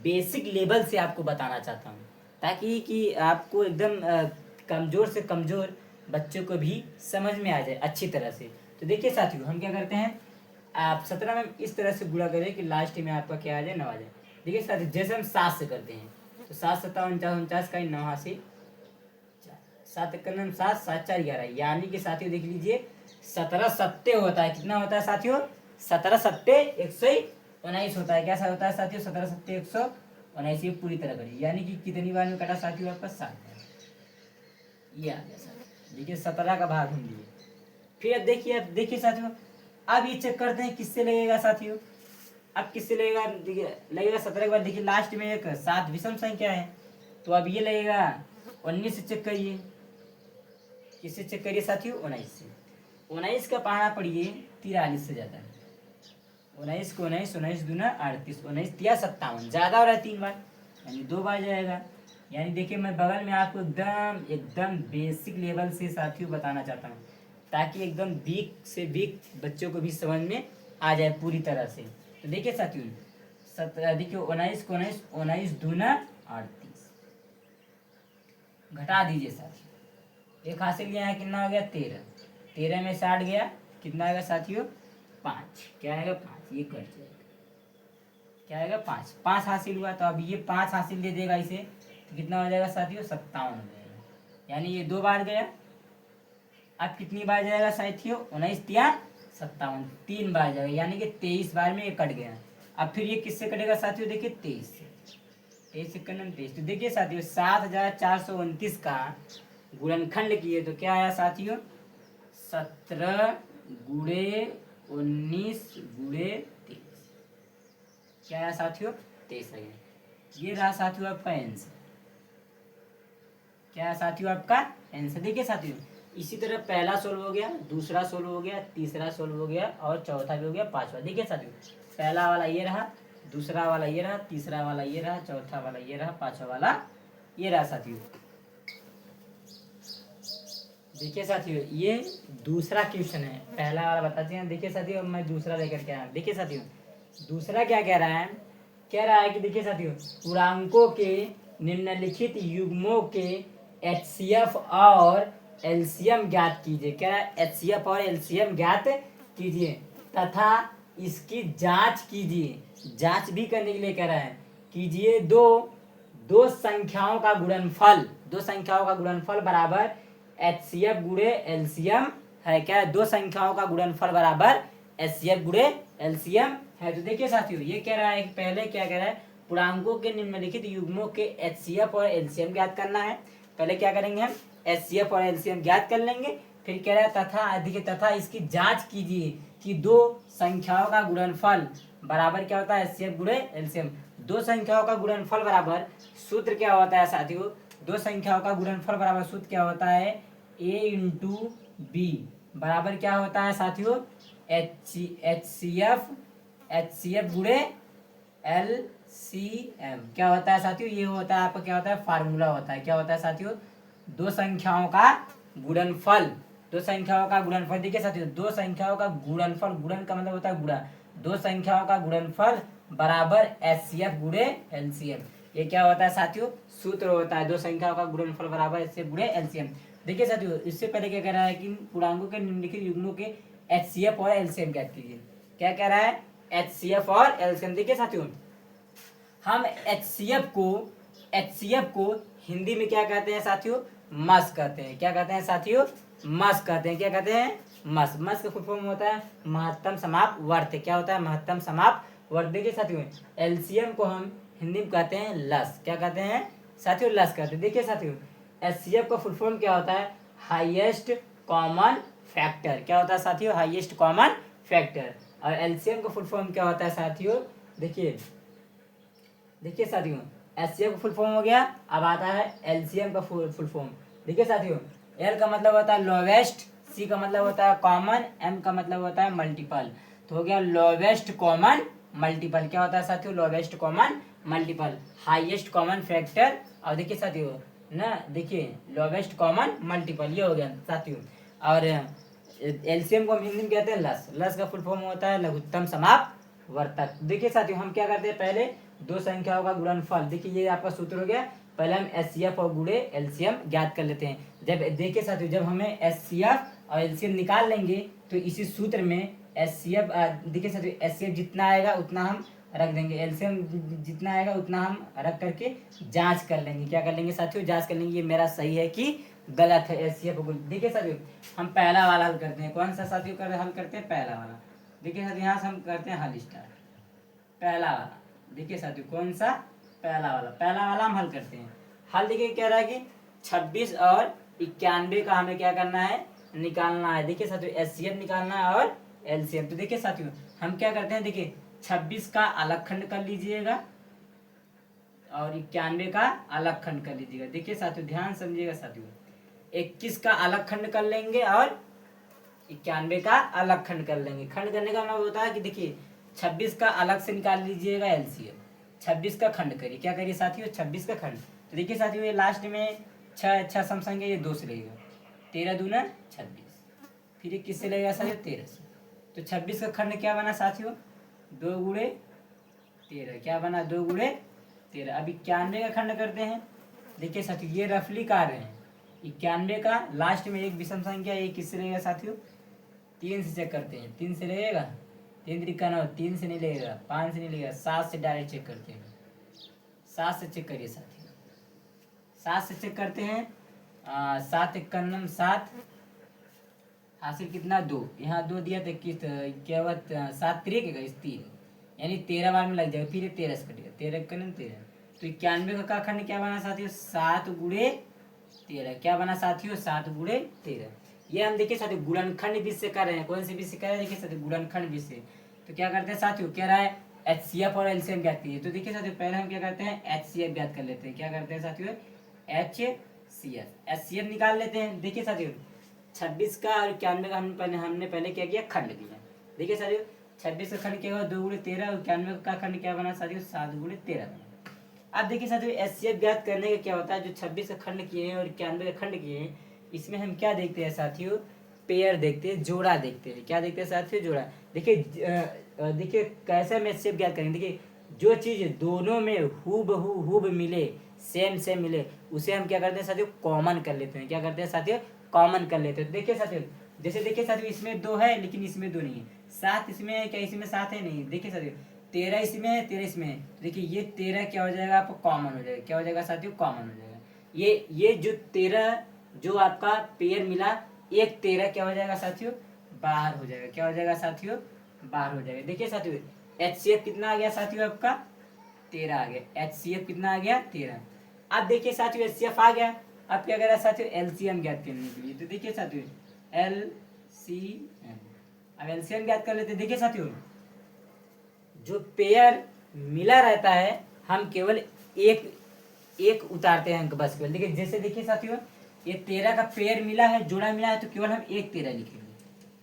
बेसिक लेवल से आपको बताना चाहता हूँ, ताकि कि आपको एकदम कमज़ोर से कमज़ोर बच्चों को भी समझ में आ जाए अच्छी तरह से। तो देखिए साथियों हम क्या करते हैं, आप 17 में इस तरह से गुणा करें कि लास्ट में आपका क्या आ जाए, 9 आ जाए। देखिए साथियों जैसे हम 7 से करते हैं, तो 7 7 49 49 का 9 हासिल 7 1 7 7 4 11, यानी कि साथियों देख लीजिए 17 सत्ते होता है। कितना होता है साथियों, 17 सत्ते 119 होता है। कैसा होता है साथियों, 17 सत्ते 119। ये पूरी तरह करिए, यानी कि कितनी बार में कटा साथियों आपका, 7 बार। ये आ गया साथियों। देखिए 17 का भाग हम लिए। फिर अब देखिए साथियों, अब ये चेक करते हैं किससे लगेगा साथियों। अब किससे लगेगा, देखिए लगेगा 17 के बाद। देखिए लास्ट में एक 7 विषम संख्या है, तो अब ये लगेगा 19 से चेक करिए। किससे चेक करिए साथियों, 19 से। 19 का पहाड़ा पढ़िए 43 से जाता है। 19 को 19, 19 दूना 38, 19 तिया 57, ज्यादा हो रहा है 3 बार, यानी 2 बार जाएगा। यानी देखिए मैं बगल में आपको एकदम बेसिक लेवल से साथियों बताना चाहता हूँ, ताकि एकदम वीक से वीक बच्चों को भी समझ में आ जाए पूरी तरह से। तो देखिए साथियों देखिए 19 को 19, 19 दूना 38, घटा दीजिए साथियों। एक हासिल गया है, कितना हो गया, 13। 13 में 60 गया, कितना आएगा साथियों, 5। क्या आएगा, 5। ये कट जाएगा, क्या आएगा, 5। 5 हासिल हुआ, तो अब ये 5 हासिल दे देगा इसे, तो कितना हो जाएगा साथियों, 57 हो जाएगा। यानी ये 2 बार गया। अब कितनी बार जाएगा साथियों, 19 तिया 57, 3 बार जाएगा, यानी कि 23 बार में ये कट गया। अब फिर ये किससे कटेगा साथियों, देखिए 23 से। 23 से 23। तो देखिए साथियों 7429 का गुणनखंड किए तो क्या आया साथियों, 17 गुणे 19 गुणे 23। क्या आया साथियों, 23 आ गया। ये रहा साथियों आपका आंसर। क्या है साथियों आपका आंसर। देखिए साथियों इसी तरह पहला सोल्व हो गया, दूसरा सोल्व हो गया, तीसरा सोल्व हो गया और चौथा भी हो गया, पांचवा। देखिए साथियों पहला वाला ये रहा, दूसरा वाला ये रहा, तीसरा वाला ये रहा, चौथा वाला ये रहा, पांचवा वाला ये रहा साथियों। देखिए साथियों ये दूसरा क्वेश्चन है, पहला वाला बताते हैं। देखिए साथियों अब मैं दूसरा लेकर के आया। देखिए साथियों दूसरा क्या कह रहा है, कह रहा है कि देखिए साथियों पूर्णांकों के निम्नलिखित युग्मों के एचसीएफ और एलसीएम ज्ञात कीजिए। कह रहा है एचसीएफ और एलसीएम ज्ञात कीजिए तथा इसकी जांच कीजिए। जांच भी करने के लिए कह रहा है, कीजिए दो संख्याओं का गुणनफल, दो संख्याओं का गुणनफल बराबर एचसीएफ गुणे एलसीएम है। क्या है, दो संख्याओं का गुणनफल बराबर एचसीएफ गुणे एलसीएम है। तो देखिए साथियों ये कह रहा है कि पहले क्या कह रहा है, पूर्णांकों के निम्नलिखित युग्मों के एचसीएफ और एलसीएम ज्ञात करना है। पहले क्या करेंगे हम, एचसीएफ और एलसीएम ज्ञात कर लेंगे। फिर कह रहा है तथा इसकी जांच कीजिए कि दो संख्याओं का गुणनफल बराबर क्या होता है, एचसीएफ गुणे एलसीएम। दो संख्याओं का गुणनफल बराबर सूत्र क्या होता है साथियों, दो संख्याओं का गुणनफल बराबर सूत्र क्या होता है, a इंटू बी बराबर क्या होता है साथियों, एचसीएफ गुणे एलसीएम। क्या होता है साथियों, ये होता है आपका क्या होता है, फार्मूला होता है। क्या होता है साथियों, दो संख्याओं का गुणनफल, दो संख्याओं का गुणनफल। देखिए साथियों दो संख्याओं का गुणनफल, गुणन का मतलब होता है गुणा, दो संख्याओं का गुणनफल बराबर एचसीएफ गुणे एलसीएम। ये क्या होता है साथियों, सूत्र होता है, दो संख्याओं का गुणनफल बराबर एचसीएफ गुणे एलसीएम। देखिए साथियों इससे पहले क्या कह रहा है कि पूर्णांकों के निम्नलिखित युग्मों के एचसीएफ और एलसीएम ज्ञात कीजिए। क्या कह रहा है, एचसीएफ और एलसीएम। देखिए साथियों हम एचसीएफ को हिंदी में क्या कहते हैं साथियों, मस कहते हैं। क्या कहते हैं साथियों, मस कहते हैं। क्या कहते हैं, मस। मस का फुल फॉर्म होता है महत्तम समाप वर्त। क्या होता है, महत्तम समाप वर्त। देखिए साथियों एलसीएम को हम हिंदी में कहते हैं लस। क्या कहते हैं साथियों, लस कहते हैं। देखिए साथियों एचसीएफ का फुल फॉर्म क्या होता है, हाईएस्ट कॉमन फैक्टर। क्या होता है साथियों, हाईएस्ट कॉमन फैक्टर। और एलसीएम का फुल फॉर्म क्या होता है साथियों, देखिए देखिए साथियों, एचसीएफ का फुल फॉर्म हो गया। अब आता है एलसीएम का फुल फॉर्म। देखिए साथियों, एल का मतलब होता है लोवेस्ट, सी का मतलब होता है कॉमन, एम का मतलब होता है मल्टीपल। तो हो गया लोवेस्ट कॉमन मल्टीपल। क्या होता है साथियों? Lowest common multiple, highest common factor. और देखिए साथियों ना, देखिए लोवेस्ट कॉमन मल्टीपल, ये हो गया साथियों। और एलसीएम को हम हिंदी में कहते हैं लस। लस का फुल फॉर्म होता है लघुत्तम समापवर्तक। देखिए साथियों, हम क्या करते हैं, पहले दो संख्याओं का गुणनफल, देखिए ये आपका सूत्र हो गया। पहले हम एचसीएफ और गुणे एलसीएम ज्ञात कर लेते हैं। जब देखिए साथियों, जब हमें एचसीएफ और एलसीएम निकाल लेंगे तो इसी सूत्र में एचसीएफ, देखिए साथियों, एचसीएफ जितना आएगा उतना हम रख देंगे, एलसीएम जितना आएगा उतना हम रख करके जांच कर लेंगे। क्या कर लेंगे साथियों? जांच कर लेंगे ये मेरा सही है कि गलत है एचसीएफ। देखिए साथियों, हम पहला वाला हल करते हैं। कौन सा साथियों हल करते हैं? पहला वाला। देखिए साथियों, यहाँ से हम करते हैं हल स्टार्ट, पहला वाला। देखिए साथियों, कौन सा? पहला वाला। पहला वाला हम हल करते हैं। हल देखिए कह रहा है कि 26 और 91 का हमें क्या करना है? निकालना है। देखिए साथियों, एचसीएफ निकालना है और एलसीएम। तो देखिए साथियों, हम क्या करते हैं, देखिए 26 का अलग खंड कर लीजिएगा और 91 का अलग खंड कर लीजिएगा। देखिए साथियों, ध्यान समझिएगा साथियों, 21 का अलग खंड कर लेंगे और 91 का अलग खंड कर लेंगे। खंड करने का मतलब होता है कि देखिए 26 का अलग से निकाल लीजिएगा एलसीएम, 26 का खंड करिए। क्या करिए साथियों? 26 का खंड। तो देखिए साथियों, ये लास्ट में छह सम संख्या, ये 2 से लगेगा, 13 दूना 26, फिर ये किससे लगेगा साथियों? 13 से। तो 26 का खंड क्या बना साथियों? 2 गुणे 13। क्या बना? 2 गुणे 13। अब 91 का खंड करते हैं। देखिए साथियों, ये रफली कार्य है। 91 का लास्ट में एक विषम संख्या, ये किससे लगेगा साथियों? 3 से चेक करते हैं। 3 से लगेगा, 3 त्रिका 9, 3 से नहीं लगेगा, 5 से नहीं लगेगा, 7 से डायरेक्ट चेक करते हैं। 7 से चेक करिए साथियों, 7 से चेक करते हैं। 7 एक 7, हासिल कितना? 2। यहाँ 2 दिया तो 21, क्या हुआ? 7 त्रिक 3, यानी 13 बार में लग जाएगा। फिर 13 से कटेगा, 13 13। तो 91 का खंड क्या बना साथियों? 7 गुणे 13। क्या बना साथियों? 7 गुणे 13। ये हम देखिए साथियों गुणनखंड विधि से कर रहे हैं। कौन सी विधि से कर रहे हैं? देखिए साथियों गुणनखंड विधि से। तो क्या करते हैं साथियों, कह रहा है एचसीएफ और एलसीएम ज्ञात कीजिए। तो देखिए साथियों, पहले हम क्या करते हैं? एचसीएफ ज्ञात कर लेते हैं। क्या करते हैं साथियों? एचसीएफ निकाल लेते हैं। देखिए साथियों, 26 का और 91 का हमने पहले क्या किया? खंड किया। देखिए साथियों, 26 का खंड क्या हुआ? 2 गुणे 13, और 91 का खंड क्या बना साथियों? 7 गुणे 13 बना। अब देखिए साथियों, एचसीएफ ज्ञात करने का क्या होता है? जो 26 का खंड किए हैं और 91 का खंड किए हैं, इसमें हम क्या देखते हैं साथियों? पेयर देखते हैं, जोड़ा देखते हैं। क्या देखते हैं साथियों? जोड़ा। देखिए कैसे हम एचसीएफ ज्ञात करेंगे। देखिए, जो चीज दोनों में हूब मिले, सेम सेम मिले, उसे हम क्या करते हैं साथियों? कॉमन कर लेते हैं। क्या करते हैं साथियों? कॉमन कर लेते हैं। देखिए साथियों, जैसे देखिए साथियों, इसमें 2 है लेकिन इसमें 2 नहीं है। 7 इसमें है, क्या इसमें 7 है? नहीं। देखिए साथियों, 13 इसमें है, 13 इसमें है। देखिए ये 13 क्या हो जाएगा? आपको कॉमन हो जाएगा। क्या हो जाएगा साथियों? कॉमन हो जाएगा। ये जो 13 जो आपका पेयर मिला, एक 13 क्या हो जाएगा साथियों? बाहर हो जाएगा। क्या हो जाएगा साथियों? बाहर हो जाएगा। देखिए साथियों, एचसीएफ कितना आ गया साथियों? आपका 13 आ गया। एचसीएफ कितना आ गया? 13। अब देखिए साथियों, एचसीएफ आ गया। अब क्या करें साथियों? एलसीएम ज्ञात करने के लिए। तो देखिए साथियों, एलसीएम, अब एलसीएम ज्ञात कर लेते हैं। देखिए साथियों, जो पेयर मिला रहता है, हम केवल एक उतारते हैं अंक बस केवल। देखिए जैसे देखिए साथियों, ये 13 का पेयर मिला है, जोड़ा मिला है, तो केवल हम 1 13 लिखेंगे।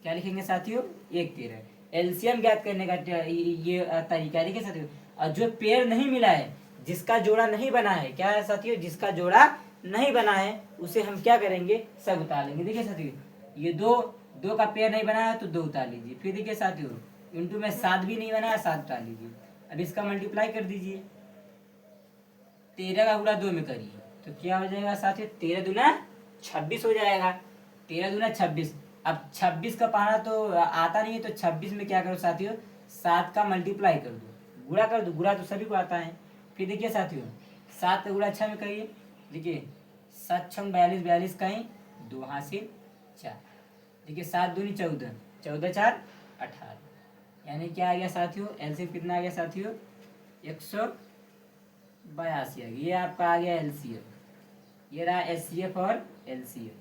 क्या लिखेंगे साथियों? 1 13। एलसीएम ज्ञात करने का ये तरीका है। देखिए साथियों, और जो पेयर नहीं मिला है, जिसका जोड़ा नहीं बना है, क्या है साथियों? जिसका जोड़ा नहीं बना है, उसे हम क्या करेंगे? सब उतार लेंगे। देखिए साथियों, ये 2 का पेयर नहीं बना है तो 2 उतार लीजिए। फिर देखिए साथियों, इंटू में 7 भी नहीं बना है, 7 उतार लीजिए। अब इसका मल्टीप्लाई कर दीजिए, 13 का गुणा 2 में करिए, तो क्या हो जाएगा साथियों? 13 दूना 26 हो जाएगा। 13 दूना 26। अब 26 का पहाड़ा तो आता नहीं है, तो 26 में क्या करो साथियों? 7 का मल्टीप्लाई कर दो, गुणा कर दो। गुणा तो सभी को आता है। फिर देखिए साथियों, 7 का गुणा 6 में करिए। देखिए 7 6 42, 42 का ही 2 हासिल 4। देखिए 7 दूनी 14, 14 4 18, यानी क्या आ गया साथियों? एलसीएम कितना आ गया साथियों? 182 आ गया। ये आपका आ गया एलसीएम। ये रहा एचसीएफ और एलसीएम।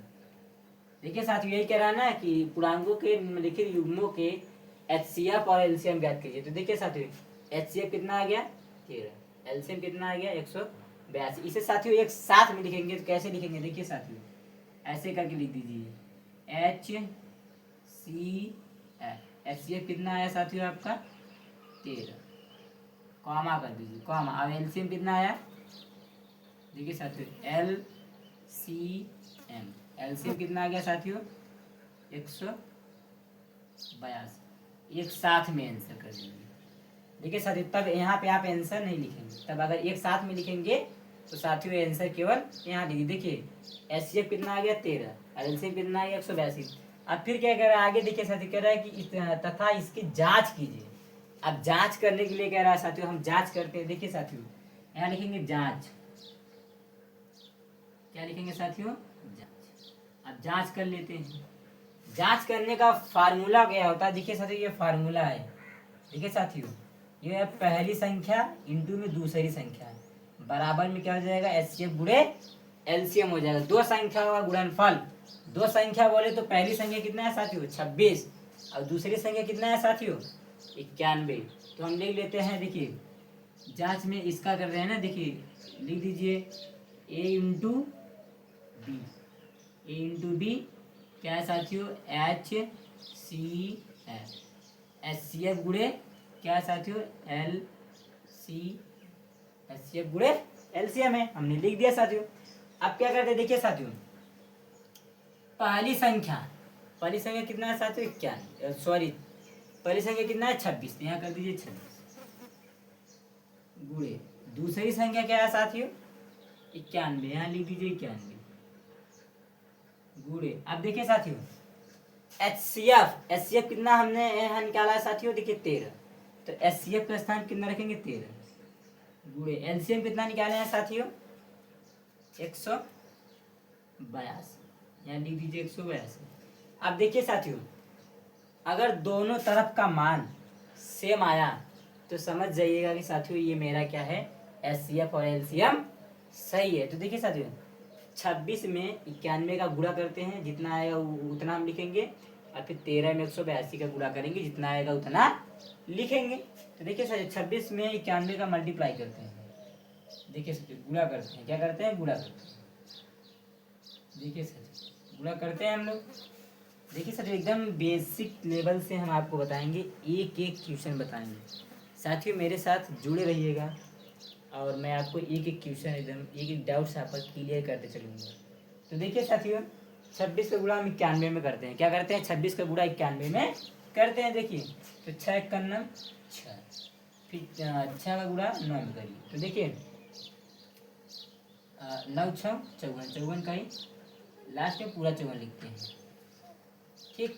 देखिए साथियों, यही कह रहा है ना कि पूर्णांकों के निम्नलिखित युग्मों के एचसीएफ और एलसीएम ज्ञात कीजिए। तो देखिए साथियों, HCF कितना आ गया 13, एलसीएम कितना आ गया 182। इसे साथियों एक साथ में लिखेंगे तो कैसे लिखेंगे, देखिए साथियों ऐसे करके लिख दीजिए HCF। HCF कितना आया साथियों आपका 13, कॉमा कर दीजिए कॉमा। अब एलसीएम कितना आया, देखिए साथियों LCM, एलसीएम कितना आ गया साथियों 182। एक साथ में आंसर कर दीजिए। देखिए साथियों तब यहाँ पे आप आंसर नहीं लिखेंगे, तब अगर एक साथ में लिखेंगे तो साथियों आंसर केवल यहाँ लिखिए। देखिए HCF कितना आ गया 13, एलसीएम कितना आ गया 182। अब फिर क्या कह रहा है आगे, देखिए साथियों कह रहा है कि तथा इसकी जांच कीजिए। अब जांच करने के लिए कह रहा है साथियों, हम जांच करते हैं। देखिए साथियों यहाँ लिखेंगे जांच, क्या लिखेंगे साथियों जांच। अब जांच कर लेते हैं। जांच करने का फार्मूला क्या होता है, देखिए साथियों ये फार्मूला है। देखिए साथियों ये है पहली संख्या इंटू में दूसरी संख्या बराबर में क्या हो जाएगा HCF गुणे LCM हो जाएगा। दो संख्या का गुणनफल, दो संख्या बोले तो पहली संख्या कितना है साथियों 26 और दूसरी संख्या कितना है साथियों 91। तो हम लिख लेते हैं, देखिए जांच में इसका कर रहे हैं ना, देखिए लिख दीजिए A into B, A into B क्या है साथियों HCF, HCF गुणे क्या है साथियों HCF गुणे LCM है, हमने लिख दिया साथियों। अब क्या करते हैं, देखिए साथियों पहली संख्या कितना है साथियों 91, सॉरी पहली संख्या कितना है 26, यहाँ कर दीजिए 26 गुणे दूसरी संख्या क्या है साथियों 91, यहाँ लिख दीजिए 91 गुणे। अब देखिए साथियों HCF कितना हमने यहाँ निकाला है साथियों, देखिए 13, तो HCF का स्थान कितना रखेंगे 13 गुणे LCM कितना निकाले हैं साथियों 182, यहाँ लिख दीजिए 182। अब देखिए साथियों अगर दोनों तरफ का मान सेम आया तो समझ जाइएगा कि साथियों ये मेरा क्या है HCF और LCM सही है। तो देखिए साथियों 26 में 91 का गुणा करते हैं, जितना आएगा उतना हम लिखेंगे, और फिर 13 में 182 का गुणा करेंगे, जितना आएगा उतना लिखेंगे। तो देखिए साथियों 26 में 91 का मल्टीप्लाई करते हैं, देखिए साथियों गुणा करते हैं, क्या करते हैं गुणा करते हैं, देखिए साथियों गुणा करते हैं हम लोग। देखिए साथियों एकदम बेसिक लेवल से हम आपको बताएंगे, एक एक क्वेश्चन बताएंगे। साथियों मेरे साथ जुड़े रहिएगा और मैं आपको एक एक क्वेश्चन एकदम एक एक डाउट्स आप क्लियर करते चलूँगा। तो देखिए साथियों 26 का गुणा हम 91 में करते हैं, क्या करते हैं 26 का गुणा 91 में करते हैं। देखिए तो 6 1 6, फिर 6 का गुणा 9 में करिए, तो देखिए 9 6 54, 54 का ही लास्ट में पूरा 54 लिखते हैं, ठीक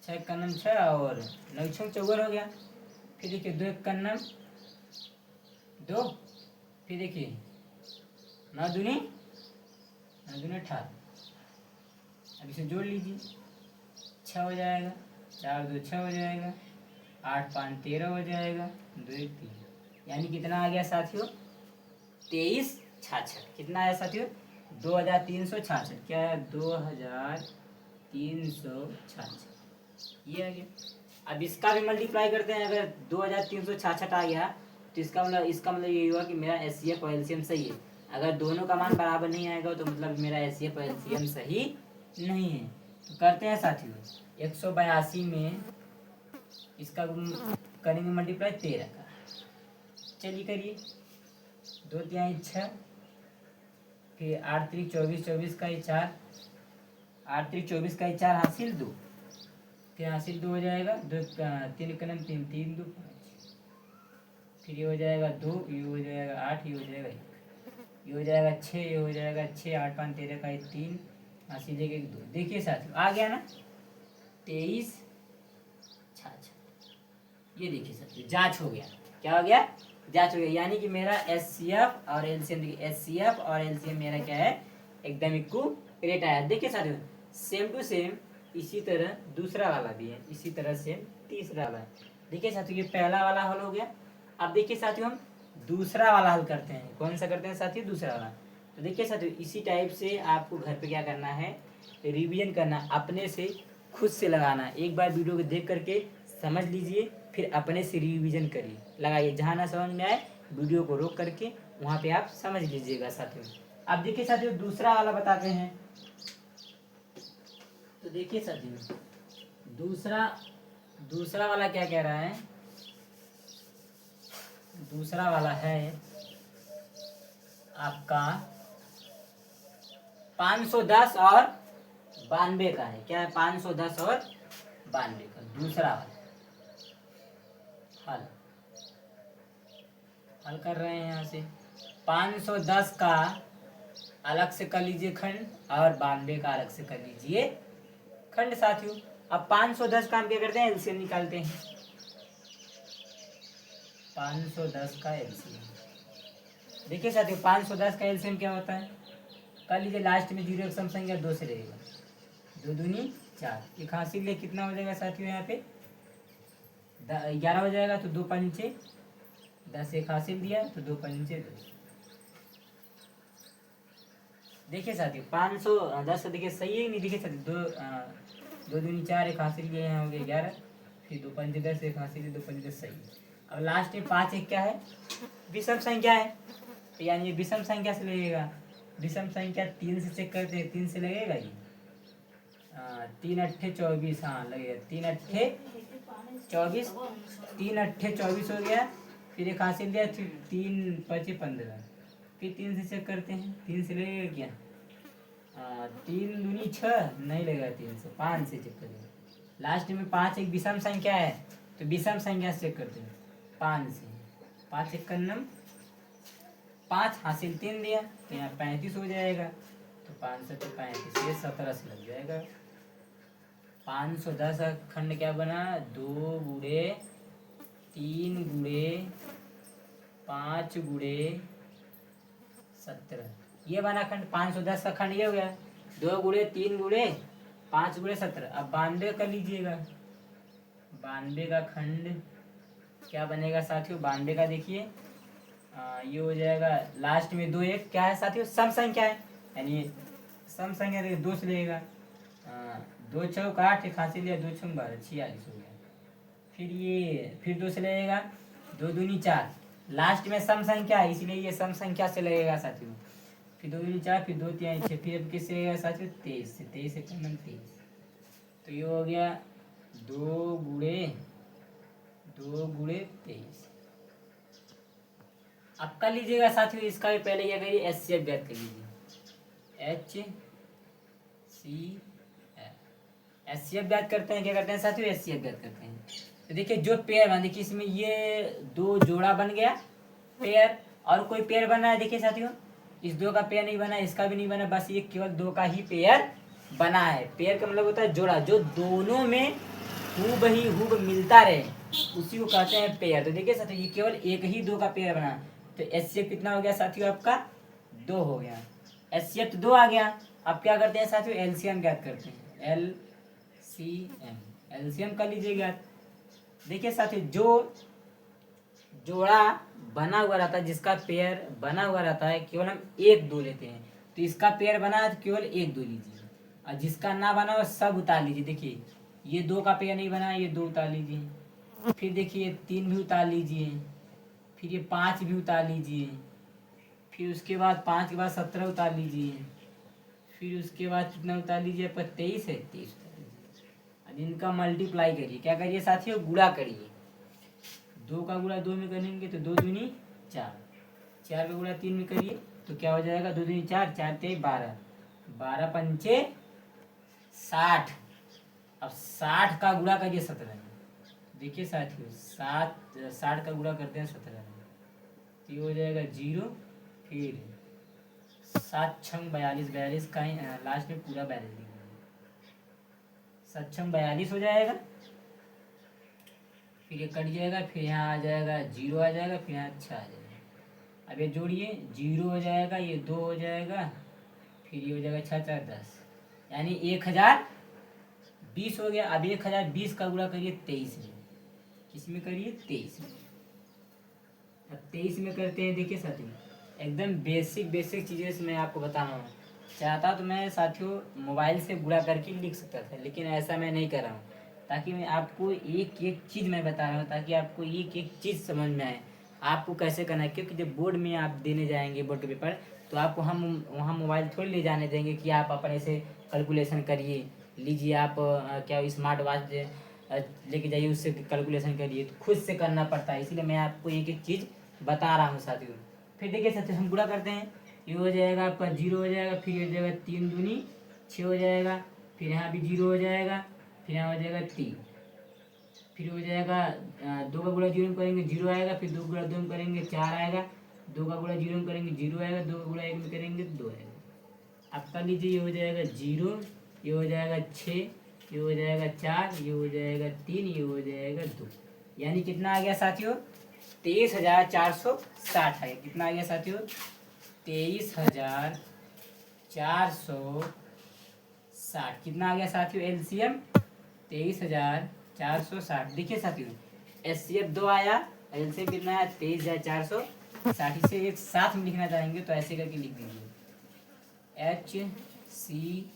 6 1 6 और 9 6 54 हो गया। फिर देखिए 2 1 2, फिर देखिए 9 दूनी 18, अब इसे जोड़ लीजिए 6 हो जाएगा, 4 2 6 हो जाएगा, 8 5 13 हो जाएगा, 2 1 3, यानी कितना आ गया साथियों 23 66। कितना आया साथियों 2366, क्या है 2366, ये आ गया। अब इसका भी मल्टीप्लाई करते हैं, अगर 2366 आ गया तो इसका मतलब ये हुआ कि मेरा HCF और LCM सही है। अगर दोनों का मान बराबर नहीं आएगा तो मतलब मेरा HCF और LCM सही नहीं है। तो करते हैं साथियों 182 में इसका करेंगे मल्टीप्लाई 13 का, चलिए करिए 2 3 6, फिर 8 3 24, 24 का ही 4, 8 3 24 का ही 4 हासिल 2, फिर हासिल 2 हो जाएगा, 2 3 कलम 3 3 2 5, फिर ये हो जाएगा 2, ये हो जाएगा 8, ये हो जाएगा 1, ये हो जाएगा 6, ये हो जाएगा 6, 8 5 13 का 3 हासिल 1 1 2। देखिए साथियों आ गया ना 23 66, ये देखिए साथियों जांच हो गया, क्या हो गया जांच हो गया, यानी कि मेरा HCF और LCM, देखिए HCF और LCM मेरा क्या है एकदम इक्वल आया। देखिए साथियों सेम टू सेम इसी तरह दूसरा वाला भी है, इसी तरह सेम तीसरा वाला है। देखिए साथियों ये पहला वाला हल हो गया। अब देखिए साथियों हम दूसरा वाला हल करते हैं, कौन सा करते हैं साथियों दूसरा वाला। तो देखिए साथियों इसी टाइप से आपको घर पे क्या करना है रिवीजन करना, अपने से खुद से लगाना। एक बार वीडियो को देख करके समझ लीजिए फिर अपने से रिवीजन करिए, लगाइए। जहाँ ना समझ में आए वीडियो को रोक करके वहाँ पे आप समझ लीजिएगा साथियों। अब देखिए साथियों दूसरा वाला बताते हैं। तो देखिए साथियों दूसरा वाला क्या कह रहा है। दूसरा वाला है आपका 510 और 92 का है। क्या है? 510 और 92 का दूसरा वाला हल कर रहे हैं यहाँ से। 510 का अलग से कर लीजिए खंड और 92 का अलग से कर लीजिए खंड साथियों। अब 510 का हम क्या करते हैं, एलसीएम निकालते हैं। 510 का एलसीएम देखिए साथियों, 510 का एलसीएम क्या होता है, कर लीजिए। लास्ट में 0 एक सम संख्या 2 से रहेगा, 2 दूनी 4, एक हासिल ले कितना हो जाएगा साथियों, यहाँ पे 11 हो जाएगा। तो 2 पंचे 10, एक हासिल दिया तो 2 पंचे 2। देखिए साथियों 510 देखिए सही है नहीं। देखिए साथियों 2 दूनी 4, एक हासिल लिया, यहाँ हो गया 11, फिर 2 पंचे 10, एक हासिल 2 पंचे 10 सही है। अब लास्ट में 5 एक क्या है, विषम संख्या है, तो यानी विषम संख्या से लगेगा। विषम संख्या 3 से चेक करते हैं, 3 से लगेगा ये 3 अट्ठे 24, हाँ लगेगा 3 अट्ठे 24, 3 अट्ठे 24 हो गया। फिर एक हासिल दिया 3 पचे 15, फिर 3 से चेक करते हैं, 3 से लगेगा क्या 3 दूनी 6, नहीं लगेगा 3 से, 5 से चेक करेंगे। लास्ट में 5 एक विषम संख्या है, तो विषम संख्या से चेक करते हैं 5 से। 5 एक नम 5 हासिल 3 दिया, तो यहाँ 35 हो जाएगा। तो 5 से 35, ये 17 से लग जाएगा। 510 का खंड क्या बना, 2 गुणे 3 गुणे 5 गुणे 17, ये बना खंड। 510 का खंड ये हो गया, 2 गुणे 3 गुणे 5 गुणे 17। अब 92 कर लीजिएगा। 92 का खंड क्या बनेगा साथियों, 92 का देखिए ये हो जाएगा। लास्ट में 2 एक क्या है साथियों, सम संख्या है, यानी सम संख्या देखिए 2 से लगेगा। 2 चौक 8, एक हासिल लिया 2 छंग 12, 46 हो गया। फिर 2 से लगेगा, 2 दूनी 4, लास्ट में सम संख्या है इसलिए ये सम संख्या से लगेगा साथियों। फिर 2 दूनी 4, फिर 2 3 6, फिर अब किससे लगेगा साथियों, 23 से। 23 एक 23, तो ये हो गया 2 गुणे 23। अब कर लीजिएगा साथियों इसका भी पहले क्या करिए, एचसीएफ ज्ञात कर लीजिए। एचसीएफ ज्ञात करते हैं, क्या करते हैं साथियों, एचसीएफ ज्ञात करते हैं। तो देखिए जो पेयर बना, देखिए इसमें ये 2 जोड़ा बन गया पेयर, और कोई पेयर बना है देखिए साथियों, इस 2 का पेयर नहीं बना, इसका भी नहीं बना, बस ये केवल 2 का ही पेयर बना है। पेयर का मतलब होता है जोड़ा, जो दोनों में हूबहू मिलता रहे उसी को कहते हैं पेयर। तो देखिए साथियों ये केवल एक ही 2 का पेयर बना, तो एचसीएफ कितना हो गया साथियों, आपका 2 हो गया। एचसीएफ तो 2 आ गया। अब क्या करते हैं साथियों, एलसीएम ज्ञात करते हैं। एलसीएम कर लीजिएगा। देखिए साथियों जो जोड़ा बना हुआ रहता है, जिसका पेयर बना हुआ रहता है, केवल हम 1 2 लेते हैं। तो इसका पेयर बना है तो केवल 1 2 लीजिए, और जिसका ना बना हो सब उतार लीजिए। देखिए ये 2 का पेयर नहीं बना है, ये 2 उतार लीजिए। फिर देखिए 3 भी उतार लीजिए, फिर ये 5 भी उतार लीजिए, फिर उसके बाद 5 के बाद 17 उतार लीजिए, फिर उसके बाद कितना उतार लीजिए, पर 23 है, 23 उतार लीजिए। अब इनका मल्टीप्लाई करिए, क्या करिए साथियों, गुणा करिए। 2 का गुणा 2 में करेंगे तो 2 दूनी 4, 4 का गुणा 3 में करिए तो क्या हो जाएगा, 2 दूनी 4, 4 3 12, 12 पंचे 60। अब 60 का गुणा करिए 17 में। देखिए साथियों 60 का गुणा करते हैं 17 में, तो ये हो जाएगा 0, फिर 7 छंग 42, 42 का ही लास्ट में पूरा 42 लिखेंगे, 7 छंग 42 हो जाएगा। फिर ये कट जाएगा, फिर यहाँ आ जाएगा 0 आ जाएगा, फिर यहाँ 6 आ जाएगा। अब ये जोड़िए, 0 हो जाएगा, ये 2 हो जाएगा, फिर ये हो जाएगा 6 4 10, यानी 1020 हो गया। अब 1020 का गुणा करिए 23 में, किसमें करिए, 23 में। अब 23 में करते हैं। देखिए साथियों एकदम बेसिक चीज़ें से मैं आपको बता रहा हूँ। चाहता तो मैं साथियों मोबाइल से गुणा करके लिख सकता था, लेकिन ऐसा मैं नहीं कर रहा हूँ। ताकि मैं आपको एक एक चीज़ मैं बता रहा हूँ, ताकि आपको एक एक चीज़ समझ में आए आपको कैसे करना है। क्योंकि जब बोर्ड में आप देने जाएंगे बोर्ड के पेपर, तो आपको हम वहाँ मोबाइल थोड़ी ले जाने देंगे कि आप अपने से कैलकुलेशन करिए, लीजिए आप क्या स्मार्ट वॉच लेके जाइए, उससे कैलकुलेशन करिए। तो खुद से करना पड़ता है, इसलिए मैं आपको एक एक चीज़ बता रहा हूँ साथियों। फिर देखिए साथियों, हम गुणा करते हैं। ये हो जाएगा आपका 0 हो जाएगा, फिर ये हो जाएगा 3 दूनी 6 हो जाएगा, फिर यहाँ भी 0 हो जाएगा, फिर यहाँ हो जाएगा 3, फिर हो जाएगा 2 का गुणा 0 में करेंगे 0 आएगा, फिर 2 गुणा 2 में करेंगे 4 आएगा, 2 का गुणा 0 में करेंगे 0 आएगा, 2 का गुणा 1 में करेंगे 2 आएगा। अब कर लीजिए, ये हो जाएगा 0, ये हो जाएगा 6, ये हो जाएगा 4, ये हो जाएगा 3, ये हो जाएगा 2। यानी कितना आ गया साथियों? 23,460 आ गया। कितना आ गया साथियों? 23,460। कितना आ गया साथियों एलसीएम? 23,460। देखिए साथियों, एचसीएफ 2 आया, एलसीएम कितना है? 23,460। इसे एक साथ में लिखना चाहेंगे तो ऐसे करके लिख दीजिए, H C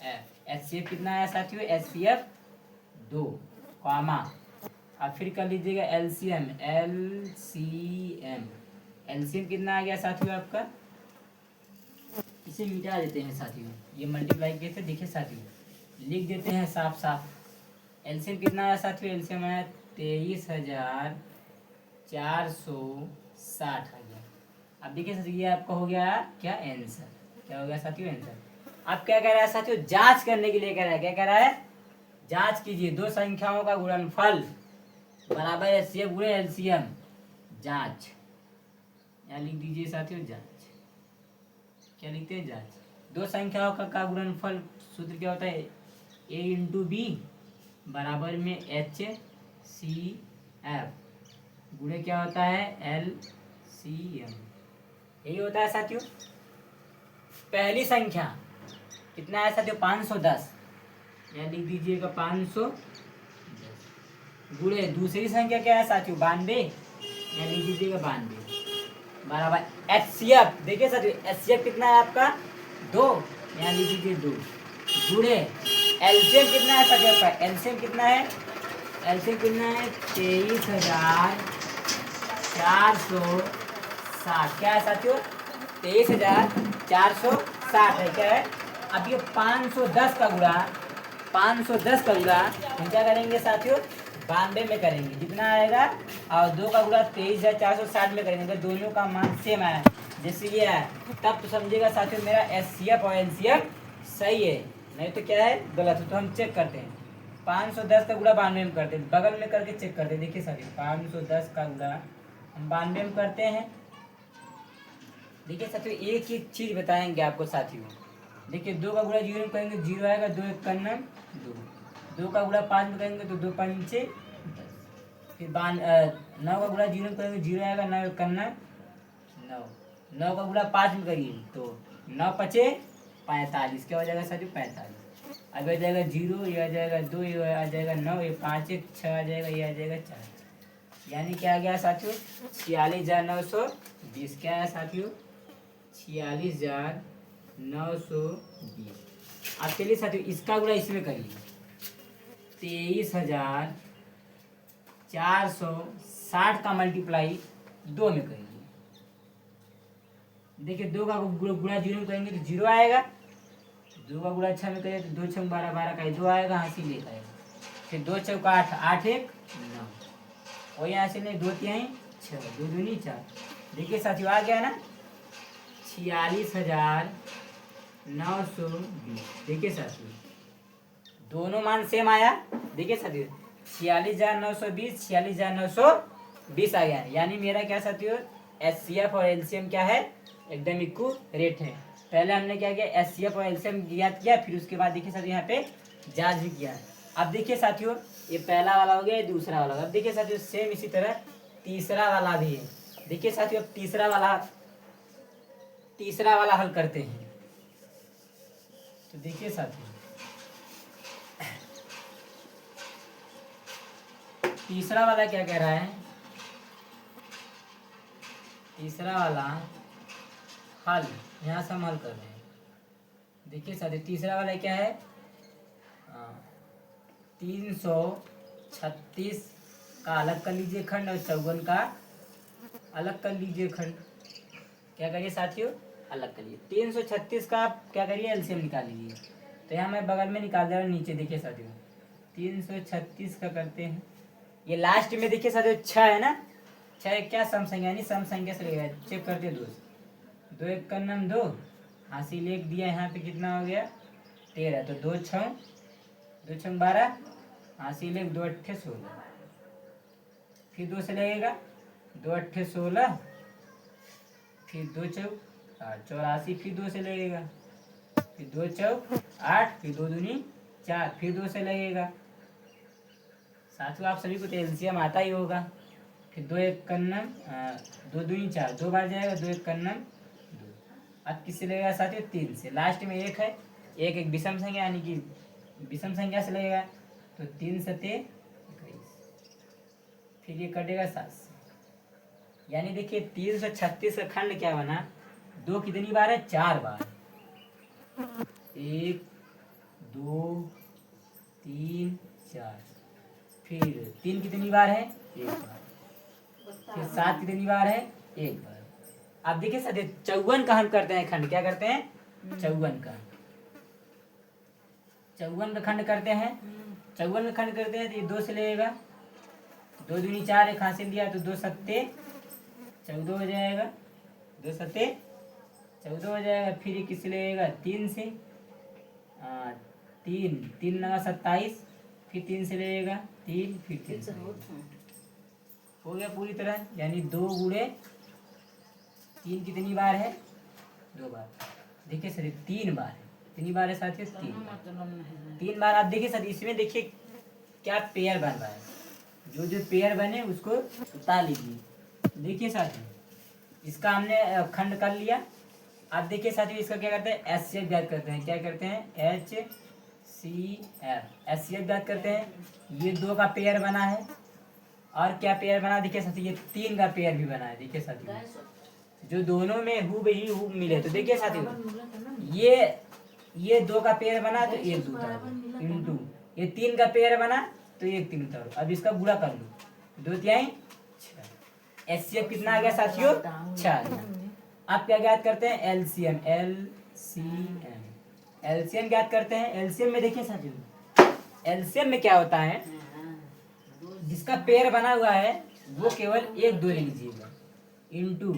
F. H C F कितना आया साथियों? एच सी एफ 2 कॉमा, अब फिर कर लीजिएगा एलसीएम। एलसीएम एलसीएम कितना आ गया साथियों आपका? इसे मिटा देते हैं साथियों, ये मल्टीप्लाई कैसे देखिए साथियों, लिख देते हैं साफ साफ। एलसीएम कितना आया साथियों? एलसीएम आया 23,460 आ गया। अब देखिए साथियों, ये आपका हो गया क्या आंसर? क्या हो गया साथियों? आंसर। अब क्या कह रहा है साथियों? जांच करने के लिए कह रहा है। क्या कह रहा है? जांच कीजिए दो संख्याओं का गुणनफल बराबर एचसीएफ गुणे एलसीएम। जांच, यहाँ लिख दीजिए साथियों जांच। क्या लिखते हैं? जांच। दो संख्याओं का गुणनफल सूत्र क्या होता है? ए इंटू बी बराबर में एच सी एफ गुणे क्या होता है? L C M. यही होता है साथियों। पहली संख्या कितना है साथियों? 510, यहाँ लिख दीजिएगा 510 गुणे दूसरी संख्या क्या है साथियों? 92, यहाँ लिख दीजिएगा 92 बराबर एच सी एफ। देखिए साथियों, एच सी एफ कितना है आपका? 2, यहाँ लिख दीजिए 2 गुणे एलसीएम कितना है साथियों आपका? एलसीएम कितना है? एलसीएम कितना है? 23,460। क्या है साथियों? 23,460 है। क्या है? अब ये 510 का गुणा, 510 का गुणा हम क्या करेंगे साथियों? 92 में करेंगे, जितना आएगा, और 2 का गुणा 23,460 में करेंगे। अगर दोनों का मान सेम आया, जैसे ये है, तब तो समझिएगा साथियों मेरा एचसीएफ और एलसीएम सही है, नहीं तो क्या है? गलत है। तो हम चेक करते हैं, 510 का गुणा 92 में करते हैं, बगल में करके चेक करते हैं। देखिए साथियों, 510 का गुणा हम 92 में करते हैं। देखिए साथियों, एक एक चीज बताएंगे आपको साथियों। देखिए 2 का गुणा 0 में करेंगे 0 आएगा, 2 1 करना 2, 2 का गुणा 5 में करेंगे तो 2 पंचे 10, फिर 9 का गुणा 0 में करेंगे 0 आएगा, 9 1 करना 9, 9 का गुणा 5 में करिए तो 9 पचे 45। क्या हो जाएगा साथियों? 45। अब आ जाएगा 0, ये आ जाएगा 2, ये आ जाएगा 9, ये 5 1 6 आ जाएगा, ये आ जाएगा 4। यानी क्या आ गया साथियों? 46,920। क्या है साथियों? 46,920। अब चलिए साथियों, इसका गुणा इसमें करिए, 23,460 का मल्टीप्लाई 2 में करिए। देखिए 2 का गुणा 0 में करेंगे तो 0 आएगा, 2 का गुणा 6 में करेंगे तो 2 6 12 12 का 2 आएगा, हंसी लेकर आएगा, फिर 2 चौका 8, 8 1 9, और यहाँ से नहीं 2 3 6, 2 दूनी 4। देखिए साथियों आ गया ना 46,920। देखिए साथियों दोनों मान सेम आया। देखिए साथियों 46,920, 46,920 आ गया। यानी मेरा क्या साथियों? एचसीएफ और एलसीएम क्या है? एकदम इक्वल रेट है। पहले हमने क्या किया? एचसीएफ और एलसीएम ज्ञात किया, फिर उसके बाद देखिए साथियों यहाँ पे जांच भी किया। अब देखिए साथियों, ये पहला वाला हो गया, ये दूसरा वाला। अब देखिए साथियों सेम इसी तरह तीसरा वाला भी है। देखिए साथियों अब तीसरा वाला हल करते हैं। तो देखिए साथियों तीसरा वाला क्या कह रहा है? तीसरा वाला हल यहाँ से हम हल कर रहे हैं। देखिए साथियों तीसरा वाला क्या है? 336 का अलग कर लीजिए खंड और 54 का अलग कर लीजिए खंड। क्या करिए साथियों, अलग करिए। 336 का आप क्या करिए, एलसीएम निकाल लीजिए। तो यहाँ मैं बगल में निकाल दे रहा हूँ, नीचे देखिए साथियों 336 का करते हैं। ये लास्ट में देखिए साथियों 6 है ना, 6 क्या सम संख्या, यानी सम संख्या से लगेगा। चेक करते दोस्त, 2 एक का नम 2, हासिल 1 दिया, यहाँ पे कितना हो गया 13, तो 2 छः 12, हासिल 1, 2 अट्ठे 16, फिर 2 से लगेगा 2 अट्ठे 16, फिर 2 चौक 84, फिर 2 से लगेगा, फिर 2 चौक 8, फिर 2 दूनी 4, फिर 2 से लगेगा। साथियों आप सभी को तो एलसीएम आता ही होगा। फिर 2 एक कन्नम 2 दूनी 4, 2 बार जाएगा, 2 एक कन्नम 2। अब किससे लगेगा साथियों, 3 से। लास्ट में 1 है, एक विषम संख्या यानी कि विषम संख्या से लगेगा, तो 3 सते 21, फिर ये कटेगा 7 से। यानी देखिए 336 का खंड क्या बना, 2 कितनी बार है, 4 बार। 1 2 3 4, फिर 3 कितनी बार है, 1 बार, फिर 7 कितनी बार है, 1 बार। अब देखिए सर 54 का हम करते हैं खंड, क्या करते हैं, 54 का खंड करते हैं। 54 का खंड करते हैं तो ये 2 से लगेगा, 2 दूनी 4, एक हासिल दिया, तो 2 सत्ते 14 हो जाएगा, 2 सत्ते 14 हो जाएगा। फिर ये किससे लगेगा, 3 से, 3 नवा 27, फिर 3 से लगेगा 3, फिर 3 से हो गया पूरी तरह। यानी 2 गुणे 3 कितनी बार है, 2 बार। देखिए सर 3 बार है, कितनी बार है साथियों, 3 बार। आप देखिए सर इसमें देखिए क्या पेयर बन रहा है, जो पेयर बने उसको उतार लीजिए। देखिए साथियों इसका हमने खंड कर लिया। अब देखिए साथियों इसका क्या करते हैं, एचसीएफ ज्ञात करते हैं। क्या करते हैं, एचसीएफ ज्ञात करते हैं। ये 2 का पेयर बना है, और क्या पेयर बना, देखिए साथियों ये 3 का पेयर भी बना है। देखिए साथियों जो दोनों में हूबहू मिले, तो देखिए साथियों ये 2 का पेयर बना तो 1 2 उतारो, इंटू ये 3 का पेयर बना तो 1 3 उतारो। अब इसका गुणा कर लो, 2 तिहाई 6। एचसीएफ कितना आ गया साथियों, 6। आप क्या ज्ञात करते हैं, एलसीएम। एलसीएम ज्ञात करते हैं। एलसीएम में देखिए साथियों, एलसीएम में क्या होता है, जिसका पेयर बना हुआ है वो केवल 1 2 ले लीजिएगा, इंटू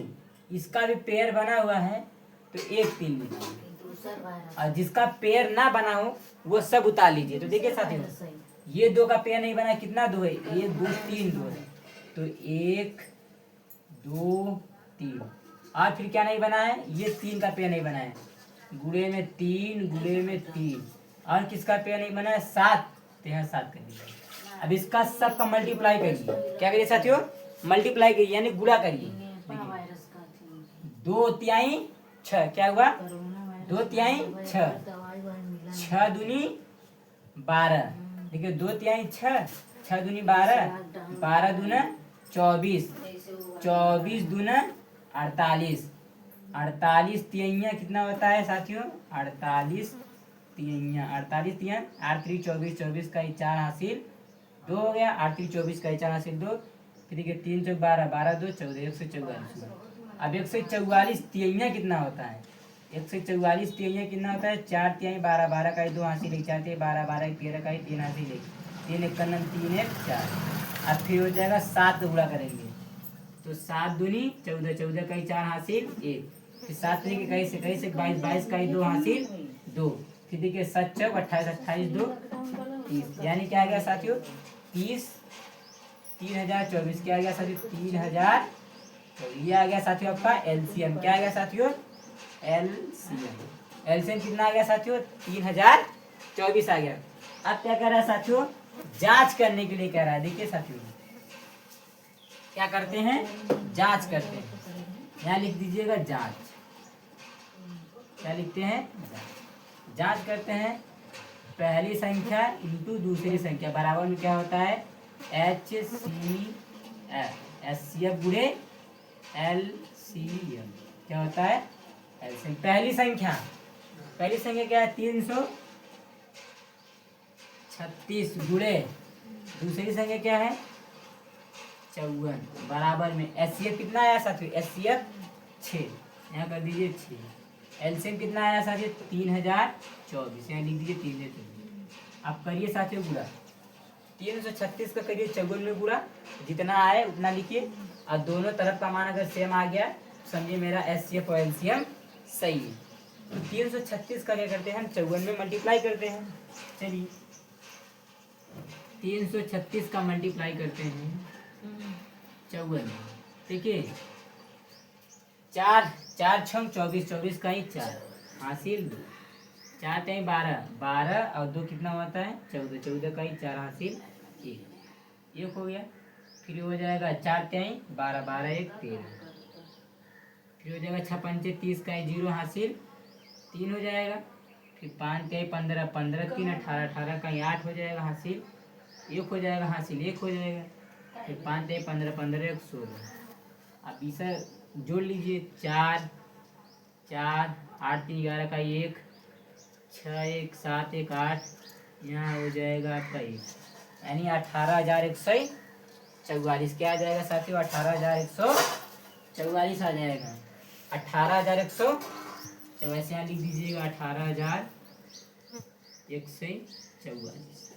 इसका भी पेयर बना हुआ है तो 1 3 लीजिएगा, और जिसका पेयर ना बना हो वो सब उतार लीजिए। तो देखिए साथियों ये 2 का पेयर नहीं बना, कितना 2 है, 1 2 3 2 है, तो 1 2 3। और फिर क्या नहीं बना है, ये 3 का पेयर नहीं बना है, गुणे में 3 गुणे में 3। और किसका पेयर नहीं बना है, 7, तो यहाँ 7 कर दीजिए। अब इसका सबका मल्टीप्लाई करिए। क्या करिए साथियों, मल्टीप्लाई करिए यानी गुणा करिए। 2 तिहाई 6, क्या हुआ, 2 तिहाई 6, 6 दूनी 12। देखिए 2 तिहाई 6, 6 दूनी 12, 12 दूना 24, 24 दूना 48, 48 तिहाइयाँ कितना होता है साथियों, 48 तिहाइयाँ, 48 तिहाई 8 3 24, 24 का 4 हासिल 2 हो गया, 8 3 24 का 4 हासिल 2, फिर देखिए 3 चौक 12, 12 2 14, 144। अब 144 तिहाइयाँ कितना होता है, 144 तिहाइयाँ कितना होता है, 4 तिहाई 12, 12 का 2 हासिल 1, 4 तिहाई 12, 12 13 का 3 हासिल 1, 3 एक कन्नम 3 1 4। अब फिर हो जाएगा 7 गुणा करेंगे तो 7 दूनी 14, 14 का 4 हासिल 1, फिर 7 के 21 21 22, 22 का 2 हासिल 2, फिर देखिए 7 चौक 28, 28 2 30। यानी क्या आ गया साथियों, 30 3024। क्या आ गया साथियों, 3000। ये आ गया साथियों आपका एलसीएम। क्या आ गया साथियों, एलसीएम कितना आ गया साथियों, 3024 आ गया। अब क्या कर रहा है साथियों, जांच करने के लिए कह रहा है। देखिए साथियों क्या करते हैं, जांच करते हैं। यहाँ लिख दीजिएगा जांच। क्या लिखते हैं, जांच करते हैं। पहली संख्या इंटू दूसरी संख्या बराबर में क्या होता है, एचसीएफ गुणे एलसीएम। क्या होता है, एलसीएम। पहली संख्या क्या है, 336। 36 गुणे दूसरी संख्या क्या है 54 बराबर में एचसीएफ कितना आया साथियों एचसीएफ 6 यहाँ कर दीजिए 6 एलसीएम कितना आया साथियों 3024 यहाँ लिख दीजिए 3024 आप करिए साथियों पूरा 336 का करिए 54 में पूरा जितना आए उतना लिखिए और दोनों तरफ का मान अगर सेम आ गया समझिए मेरा एचसीएफ और एलसीएम सही है। तो 336 का क्या करते हैं हम 54 में मल्टीप्लाई करते हैं। चलिए 336 का मल्टीप्लाई करते हैं 54 में। ठीक है 4 छंग 24 का ही 4 हासिल 2 4 टाइम 12 और 2 कितना होता है 14 का ही 4 हासिल 1 हो गया। फिर हो जाएगा 4 टाइम 12 1 13 फिर हो जाएगा 6 पंचे 30 का ही 0 हासिल 3 हो जाएगा। फिर 5 टाइम 15 3 18 का ही 8 हो जाएगा हासिल 1 हो जाएगा हासिल 1 हो जाएगा। फिर 5 टाइम 15 1 16 अब इसे जोड़ लीजिए 4 8 3 11 का 1 6 1 7 1 8 यहाँ हो जाएगा आपका 1 यानी 18,144 क्या आ जाएगा साथियों 18,144 आ जाएगा 18,144 यहाँ लिख दीजिएगा 18,144।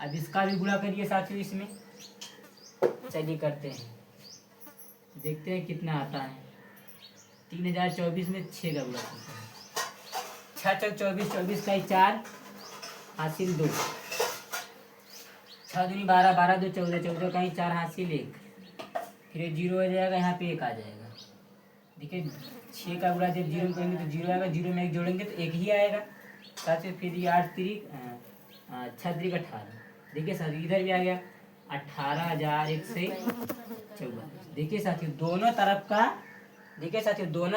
अब इसका भी गुणा करिए साथियों इसमें चलिए करते हैं देखते हैं कितना आता है 3024 में 6 का गुणा करते हैं 6 24 24 का 4 हासिल 2 6 दूनी 12 2 14 का ही 4 हासिल 1 फिर 0 हो जाएगा यहाँ पे 1 आ जाएगा। देखिए 6 का गुणा जब 0 करेंगे तो 0 आएगा 0 में 1 जोड़ेंगे तो 1 ही आएगा साथ में। फिर ये 8 3 6 3 18 देखिए साथियों इधर भी आ गया 18,144। देखिए साथियों दोनों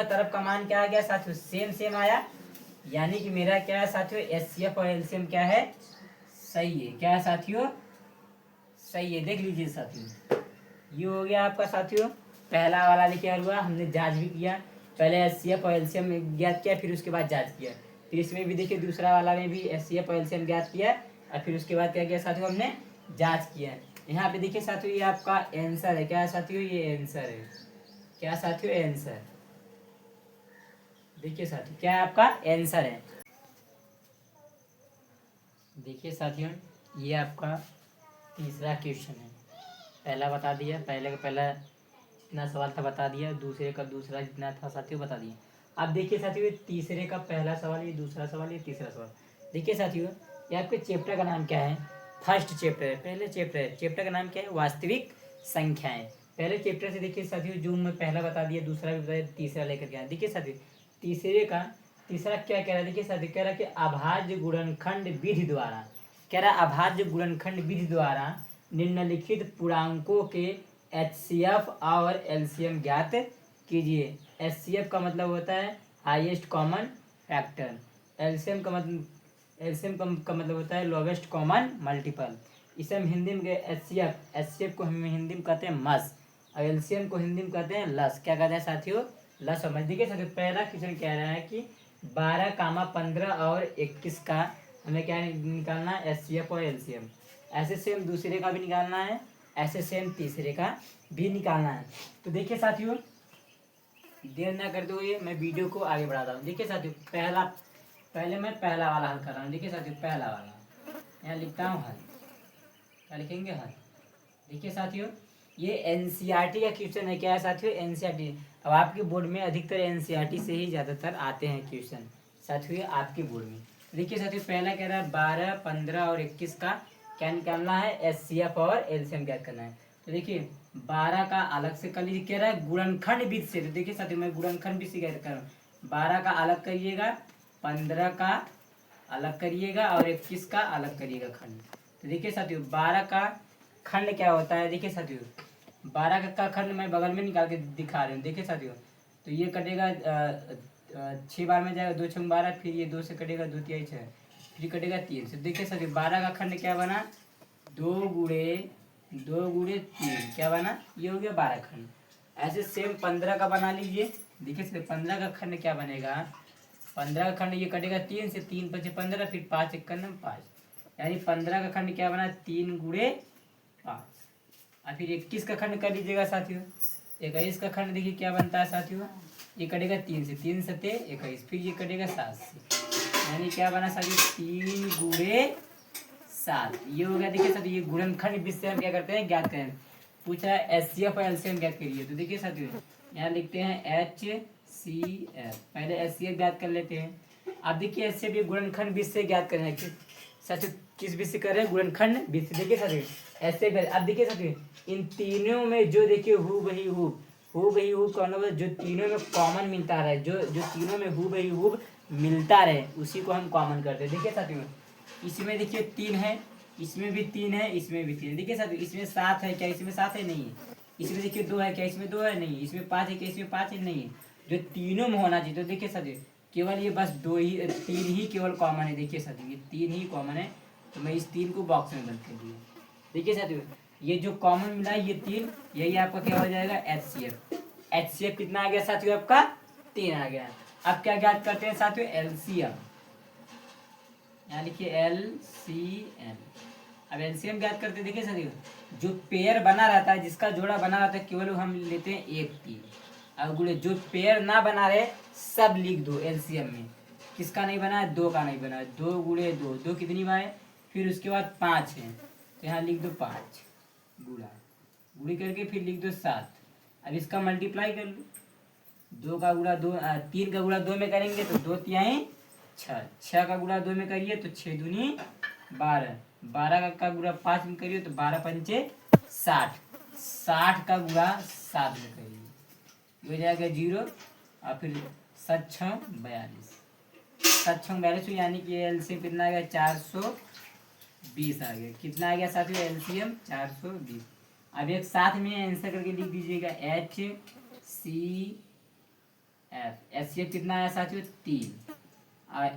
तरफ का मान क्या आ गया साथियों सेम आया यानी कि मेरा क्या है साथियों एचसीएफ और एलसीएम क्या है सही है। क्या है साथियों सही है। देख लीजिए साथियों ये हो गया आपका साथियों पहला वाला लिखा हुआ हमने जांच भी किया पहले एचसीएफ और एलसीएम ज्ञात किया फिर उसके बाद जांच किया। फिर इसमें भी देखिए दूसरा वाला में भी एचसीएफ और एलसीएम ज्ञात किया और फिर उसके बाद क्या किया साथियों हमने जांच किया। यहाँ पे देखिए साथियों ये आपका आंसर है। क्या है साथियों ये आंसर है। क्या साथियों आंसर देखिए साथियों क्या है आपका आंसर है। देखिए साथियों ये आपका तीसरा क्वेश्चन है। पहला बता दिया पहले का पहला जितना सवाल था बता दिया दूसरे का दूसरा जितना था साथियों बता दिया। अब देखिए साथियों तीसरे का पहला सवाल ये दूसरा सवाल ये तीसरा सवाल। देखिए साथियों ये आपके चैप्टर का नाम क्या है फर्स्ट चैप्टर है पहले चैप्टर है। चैप्टर का नाम क्या है वास्तविक संख्याएं। पहले चैप्टर से देखिए साथियों जो मैं पहला बता दिया दूसरा भी बताया तीसरा लेकर के आया। देखिए साथियों तीसरा क्या कह रहा है। देखिए साथियों कह रहा है कि अभाज्य गुणनखंड विधि द्वारा कह रहा है अभाज्य गुणनखंड विधि द्वारा निम्नलिखित पूर्णांकों के एचसीएफ और एलसीएम ज्ञात कीजिए। एचसीएफ का मतलब होता है हाईएस्ट कॉमन फैक्टर एलसीएम का मतलब होता है लोवेस्ट कॉमन मल्टीपल। इसे हम हिंदी में एचसीएफ को हम हिंदी में कहते हैं मस और एलसीएम को हिंदी में कहते हैं लस। क्या कहते हैं साथियों लस समझ। देखिए साथियों पहला क्वेश्चन कह रहा है कि 12, 15 और 21 का हमें क्या निकालना है एचसीएफ और एलसीएम। ऐसे सेम दूसरे का भी निकालना है ऐसे सेम तीसरे का भी निकालना है। तो देखिए साथियों देर ना करते हुए मैं वीडियो को आगे बढ़ाता हूँ। देखिए साथियों पहले मैं पहला वाला हल कर रहा हूँ। देखिए साथियों पहला वाला यहाँ लिखता हूँ हल क्या लिखेंगे हल। देखिए साथियों ये एनसीईआरटी का क्वेश्चन है। क्या है साथियों एनसीईआरटी। अब आपके बोर्ड में अधिकतर एनसीईआरटी से ही ज़्यादातर आते हैं क्वेश्चन साथियों आपके बोर्ड में। देखिए साथियों पहला कह रहा है 12, 15 और 21 का क्या निकालना है एचसीएफ और एलसीएम ज्ञात करना है। तो देखिए 12 का अलग से कर लीजिए कह रहा है गुणनखंड विधि से। तो देखिए साथियों मैं गुणनखंड विधि से ज्ञात कर रहा हूँ 12 का अलग करिएगा 15 का अलग करिएगा और 21 का अलग करिएगा खंड। तो देखिए साथियों 12 का खंड क्या होता है। देखिए साथियों 12 का खंड मैं बगल में निकाल के दिखा रहा हूँ। देखिए साथियों तो ये कटेगा 6 बार में जाएगा 2 6 12 फिर ये 2 से कटेगा 2 3 6 फिर कटेगा 3 से। देखिए साथियों 12 का खंड क्या बना 2 गुणे 3 क्या बना ये हो गया 12 खंड। ऐसे सेम 15 का बना लीजिए। देखिए साथियों 15 का खंड क्या बनेगा 15 का खंड ये कटेगा 3 से 3 5 15 फिर 5 1 5 यानी 15 का खंड क्या बना 3 गुणे 5। और फिर 21 का खंड कर लीजिएगा साथियों। 21 का खंड देखिए क्या बनता है साथियों, ये कटेगा 3 से, 3 सते 21, फिर ये कटेगा 7 से, यानी क्या बना साथियों 3 गुणे 7। ये हो गया। देखिए साथियों ये गुणनखंड विधि से हम क्या करते हैं ज्ञात करें। पूछा है HCF और LCM ज्ञात करिए। तो देखिए साथियों यहाँ लिखते हैं HCF, पहले HCF ज्ञात कर लेते हैं। अब देखिए HCF ये गुणनखंड विधि से ज्ञात करें। साथियों किस विधि से कर रहे हैं, गुणनखंड विधि से। देखिए साथियों ऐसे कर, अब देखिए साथियों इन तीनों में जो देखिए हु बही हु कौन होगा, जो तीनों में कॉमन मिलता रहे, जो तीनों में हु बही हु मिलता रहे उसी को हम कॉमन करते हैं। देखिए साथियों इसमें देखिए 3 है, इसमें भी 3 है, इसमें भी 3 है। देखिए साथियों इसमें 7 है क्या, इसमें 7 है नहीं है। इसमें देखिए 2 है क्या, इसमें 2 है नहीं। इसमें 5 है क्या, इसमें 5 है नहीं है। जो तीनों में होना चाहिए। तो देखिए साथियों केवल ये बस 3 ही केवल कॉमन है। देखिए साथियों ये 3 ही कॉमन है, तो मैं इस 3 को बॉक्स में बंद कर दिया। देखिए साथियों ये जो कॉमन मिला है ये 3, यही आपका क्या हो जाएगा HCF। HCF कितना आ गया साथियों आपका 3 आ गया। अब क्या ज्ञात करते हैं साथियों LCM, यहाँ लिखिए LCM। अब LCM ज्ञात करते हैं। देखिए साथियों जो पेयर बना रहता है, जिसका जोड़ा बना रहता है, केवल हम लेते हैं 1 3। अब गुणे जो पेयर ना बना रहे सब लिख दो LCM में। किसका नहीं बना है, 2 का नहीं बना है। 2 गुणे 2, 2 कितनी बार है, फिर उसके बाद 5 है, तो यहाँ लिख दो 5 गुणा, गुणी करके फिर लिख दो 7। अब इसका मल्टीप्लाई कर लो, 2 का गुणा 2, 3 का गुणा 2 में करेंगे तो 2 तिहाई 6, 6 का गुणा 2 में करिए तो 6 दूनी 12, 12 का गुणा 5 में करिए तो 12 पंचे 60, 60 का गुणा 7 में करिए हो जाएगा 0, और फिर 7 6 42, 7 6 42, यानी कि LCM कितना आ गया 420 आ गया। कितना आ गया साथियों LCM 420। अब एक साथ में आंसर करके लिख दीजिएगा HCF। HCF कितना आया साथियों 3, और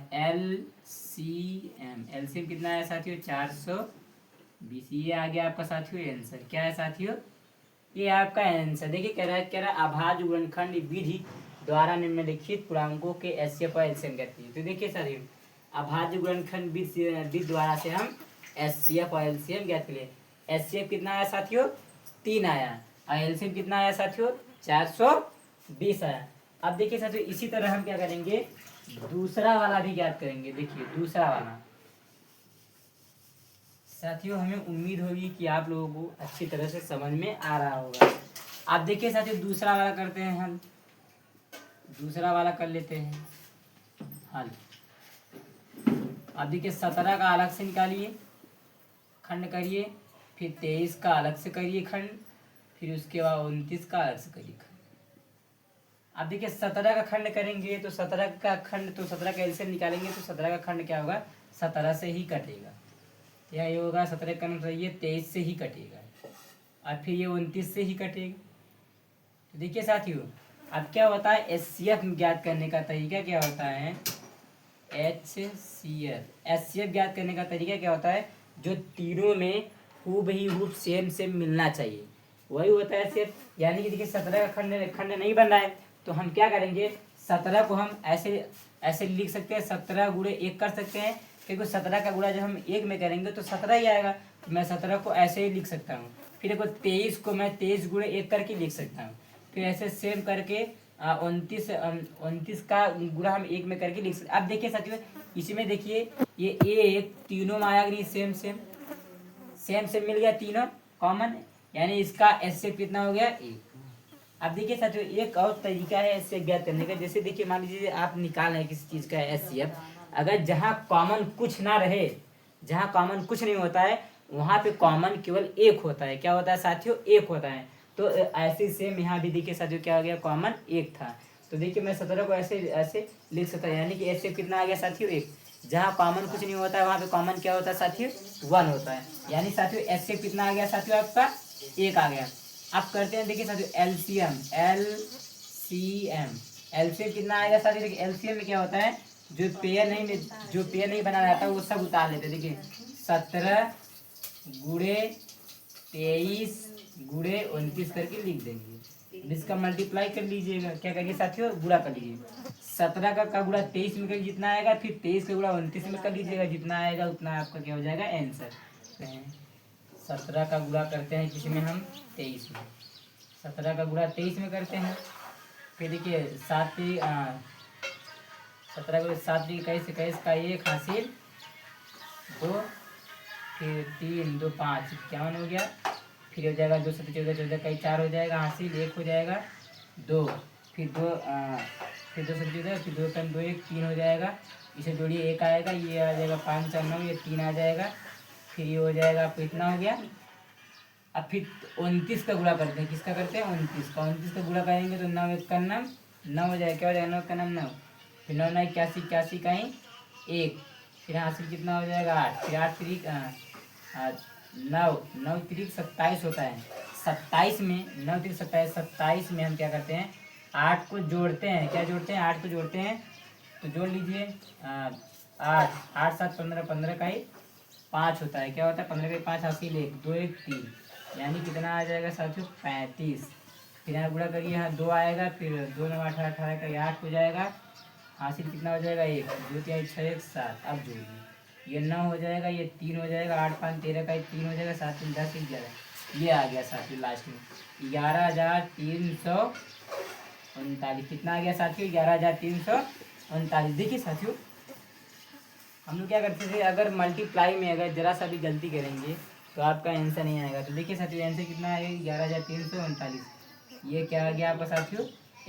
LCM कितना आया साथियों 420। ये आ गया आपका साथियों आंसर। क्या है साथियों, ये आपका आंसर। देखिए कह रहा है अभाज्य गुणनखंड विधि द्वारा निम्नलिखित पूर्णांकों के HCF और LCM कहती है। तो देखिए साथियों अभाज्य गुणनखंड विधि द्वारा से हम HCF और LCM ज्ञात करें। HCF कितना आया साथियों 3 आया, और LCM कितना आया साथियों 420 आया। अब देखिए साथियों इसी तरह हम क्या करेंगे, दूसरा वाला भी ज्ञात करेंगे। देखिए दूसरा वाला साथियों हमें उम्मीद होगी कि आप लोगों को अच्छी तरह से समझ में आ रहा होगा। आप देखिए साथियों दूसरा वाला करते हैं हम, दूसरा वाला कर लेते हैं हल। अब देखिए 17 का अलग से निकालिए खंड करिए, फिर 23 का अलग से करिए खंड, फिर उसके बाद 29 का अलग से करिए खंड। अब देखिए 17 का खंड करेंगे तो 17 का खंड, तो 17 का LCM निकालेंगे तो 17 का खंड क्या होगा 17 से ही कटेगा। या ये होगा 17 का खंड ये 23 से ही कटेगा, और फिर ये 29 से ही कटेगा। तो देखिए साथियों अब क्या होता है HCF ज्ञात करने का तरीका क्या होता है, HCF ज्ञात करने का तरीका क्या होता है, जो तीनों में हूबहू सेम सेम मिलना चाहिए वही होता है HCF। यानी कि देखिए 17 का खंड नहीं बन रहा है तो हम क्या करेंगे, 17 को हम ऐसे लिख सकते हैं, 17 गुणे 1 कर सकते हैं, क्योंकि 17 का गुणा जब हम 1 में करेंगे तो 17 ही आएगा। तो मैं 17 को ऐसे ही लिख सकता हूँ। फिर देखो 23 को मैं 23 गुणे 1 करके लिख सकता हूँ। फिर ऐसे सेम करके 29 का गुणा हम 1 में करके लिख सकते। अब देखिए साथियों इसमें देखिए ये 1 तीनों में आया कि नहीं, सेम सेम मिल गया, तीनों कॉमन, यानी इसका HCF कितना हो गया 1। अब देखिए साथियों एक और तरीका है इससे ज्ञात करने का। जैसे देखिए मान लीजिए आप निकाल रहे हैं किसी चीज़ का HCF, अगर जहाँ कॉमन कुछ ना रहे, जहाँ कॉमन कुछ नहीं होता है वहाँ पे कॉमन केवल 1 होता है। क्या होता है साथियों 1 होता है। तो ऐसे सेम यहाँ भी देखिए साथियों क्या हो गया, कॉमन 1 था। तो देखिए मैं 17 को ऐसे लिख सकता हूँ, यानी कि HCF कितना आ गया साथियों 1। जहाँ कॉमन कुछ नहीं होता है वहाँ पे कॉमन क्या होता है साथियों 1 होता है। यानी साथियों HCF कितना आ गया साथियों आपका 1 आ गया। अब करते हैं देखिए साथियों LCM कितना आएगा साथियों। देखिए LCM में क्या होता है, जो पेयर नहीं बना रहता है वो सब उतार लेते हैं। देखिए 17 गुणे 23 गुणे 29 करके लिख देंगे। इसका मल्टीप्लाई कर लीजिएगा, क्या करिए साथियों गुणा कर लीजिए। 17 का गुणा 23 में कर जितना आएगा, फिर 23 का गुणा 29 में कर लीजिएगा, जितना आएगा उतना आपका क्या हो जाएगा आंसर। 17 का गुणा करते हैं किसमें हम 23 में, 17 का गुणा 23 में करते हैं। फिर देखिए 17 को 7 21 21 का 1 हासिल 2, फिर 3 2 5 51 हो गया। फिर हो जाएगा 2 7 14 14 का 4 हो जाएगा हासिल 1 हो जाएगा 2, फिर 2 फिर 2 7 14 फिर 2 5 2 1 3 हो जाएगा। इसे जोड़िए 1 आएगा, ये आ जाएगा 5 4 9, ये 3 आ जाएगा। फिर ये हो जाएगा आपको इतना हो गया। अब फिर 29 का गुणा करते हैं, किसका करते हैं 29 का गुणा करेंगे तो 9 1 का 9 9 हो जाएगा, क्या हो जाएगा 9 का 9 9, फिर 9 9 81 81 का 1, फिर हासिल कितना हो जाएगा 8, फिर 8 3 9 9 3 27 होता है। 27 में 9 3 27 27 में हम क्या करते हैं 8 को जोड़ते हैं, क्या जोड़ते हैं 8 को जोड़ते हैं, तो जोड़ लीजिए 8 8 7 15 15 का 5 होता है, क्या होता है 15 का 5 हासिल 1 2 1 3, यानी कितना आ जाएगा साथियों 35। फिर यहाँ गुणा करिए, यहाँ 2 आएगा, फिर 2 9 18 18 का 8 हो जाएगा, हासिल कितना हो जाएगा 1 2 3 6 1 7। अब जोड़िए ये 9 हो जाएगा, ये 3 हो जाएगा, 8 5 13 का 3 हो जाएगा, 7 3 10 11, ये आ गया साथियों लास्ट में 11,339। कितना आ गया साथियों 11,339। देखिए साथियों हम लोग क्या करते थे, अगर मल्टीप्लाई में अगर जरा सा भी गलती करेंगे तो आपका आंसर नहीं आएगा। तो देखिए साथियों आंसर कितना आएगा 11,339, ये क्या आ गया आपका साथियों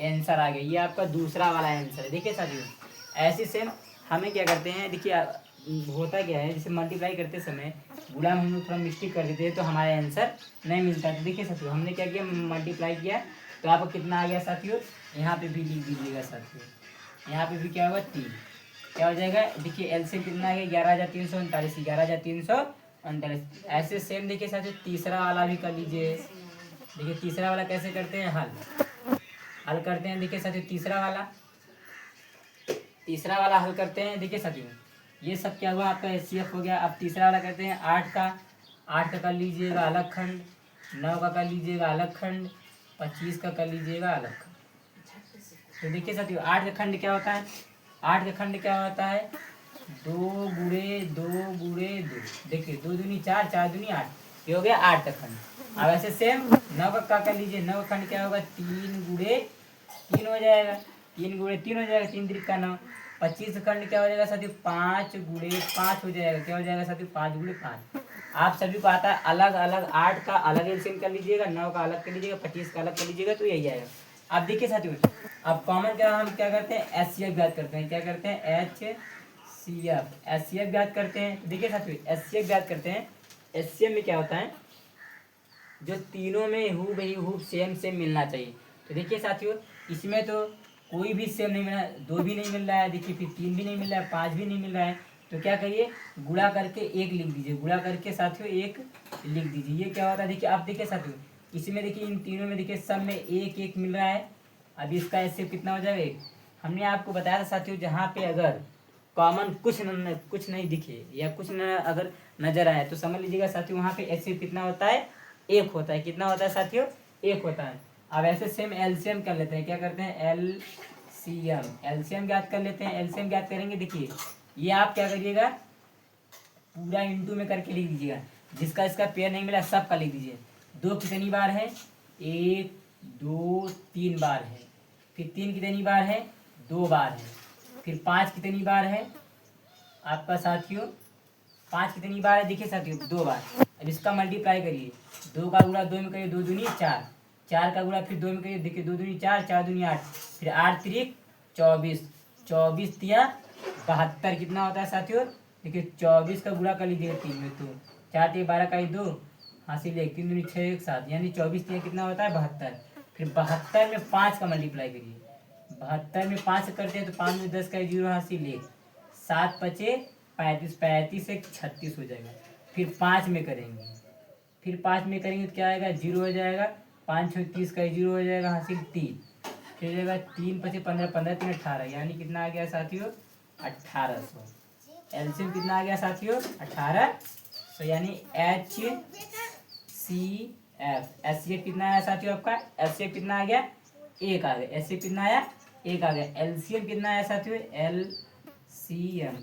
आंसर आ गया। ये आपका दूसरा वाला आंसर है। देखिए साथियों ऐसे सेम हमें क्या करते हैं, देखिए होता क्या है, जैसे मल्टीप्लाई करते समय गुणा में हम लोग थोड़ा मिस्टेक कर देते हैं तो हमारा आंसर नहीं मिलता। तो देखिए साथियों हमने क्या किया मल्टीप्लाई किया तो आपको कितना आ गया साथियों, यहाँ पे भी लिख दीजिएगा साथियों, यहाँ पे भी क्या होगा 3, क्या हो जाएगा देखिए एलसीएम कितना है 11,339 11,339। ऐसे सेम देखिए साथियों तीसरा वाला भी कर लीजिए। देखिए तीसरा वाला कैसे करते हैं, हल करते हैं। देखिए साथियों तीसरा वाला हल करते हैं। देखिए साथियों ये सब क्या हुआ आपका एचसीएफ हो गया। अब तीसरा वाला करते हैं 8 का कर लीजिएगा अलग खंड, 9 का कर लीजिएगा अलग खंड, 25 का कर लीजिएगा अलग खंड। तो देखिए साथियों 8 का खंड क्या होता है, 8 का खंड क्या होता है 2 गुणे 2 गुणे 2, देखिए 2 दूनी 4 4 दूनी 8, ये हो गया 8 का खंड। अब ऐसे सेम 9 का कर लीजिए, 9 का खंड क्या होगा 3 गुणे 3 हो जाएगा, 3 गुणे 3 हो जाएगा, 3 3 का 9। 25 का खंड क्या हो जाएगा साथियों 5 गुणे 5 हो जाएगा, क्या हो जाएगा साथियों 5 गुणे 5। आप सभी को आता है अलग अलग, 8 का अलग एलसीएम कर लीजिएगा, 9 का अलग कर लीजिएगा, 25 का अलग कर लीजिएगा, तो यही आएगा। अब देखिए साथियों अब कॉमन क्या हम क्या करते हैं एचसीएफ ज्ञात करते हैं, क्या करते हैं एचसीएफ ज्ञात करते हैं। देखिए साथियों एचसीएफ ज्ञात करते हैं, एचसीएफ में क्या होता है जो तीनों में हूबहू सेम सेम मिलना चाहिए। तो देखिए साथियों इसमें तो कोई भी सेम नहीं मिला, 2 भी नहीं मिल रहा है, देखिए फिर 3 भी नहीं मिल रहा है, 5 भी नहीं मिल रहा है, तो क्या करिए गुणा करके 1 लिख दीजिए, गुणा करके साथियों 1 लिख दीजिए। ये क्या होता है देखिए आप देखिए साथियों इसमें देखिए इन तीनों में देखिए सब में 1 1 मिल रहा है। अब इसका एचसीएफ कितना हो जाएगा 1। हमने आपको बताया था साथियों जहाँ पे अगर कॉमन कुछ नहीं दिखे या कुछ न अगर नजर आए तो समझ लीजिएगा साथियों वहाँ पे एचसीएफ कितना होता है 1 होता है। कितना होता है साथियों 1 होता है। अब ऐसे सेम एलसीएम कर लेते हैं, क्या करते हैं एलसीएम ज्ञात कर लेते हैं। एलसीएम ज्ञात करेंगे देखिए ये आप क्या करिएगा पूरा इंटू में करके लिख दीजिएगा, जिसका इसका पेयर नहीं मिला सब का लिख दीजिए। 2 कितनी बार है 1 2 3 बार है, फिर 3 कितनी बार है 2 बार है, फिर 5 कितनी बार है आपका साथियों 5 कितनी बार है देखिए साथियों 2 बार। अब इसका मल्टीप्लाई करिए, 2 का गुणा 2 में करिए 2 दूनी 4, 4 का गुणा फिर 2 में करिए देखिए 2 दूनी 4 4 दूनी 8, फिर 8 3 24 24 तिया 72 कितना होता है साथियों देखिए 24 का गुणा कर लीजिए 3 में, तो 4 3 12 का 2 हासिल 1 3 दूनी 6 1 7, यानी 24 तिया कितना होता है 72। फिर 72 में 5 का मल्टीप्लाई करिए, 72 में 5 करते हैं तो 5 में 10 का 0 हासिल 1 7 5 35 35 से 36 हो जाएगा। फिर 5 में करेंगे, फिर 5 में करेंगे तो क्या आएगा 0 हो जाएगा, 5 6 30 का 0 हो जाएगा हासिल 3, फिर जाएगा 3 5 15 15 3 18, यानी कितना आ गया साथियों 1800। एलसीएम कितना आ गया साथियों 1800, यानी एचसीएफ कितना आया साथियों आपका एचसीएफ कितना आ गया 1 आ गया। एचसीएफ कितना आया एक आ गया। एलसीएम कितना आया साथियों, एलसीएम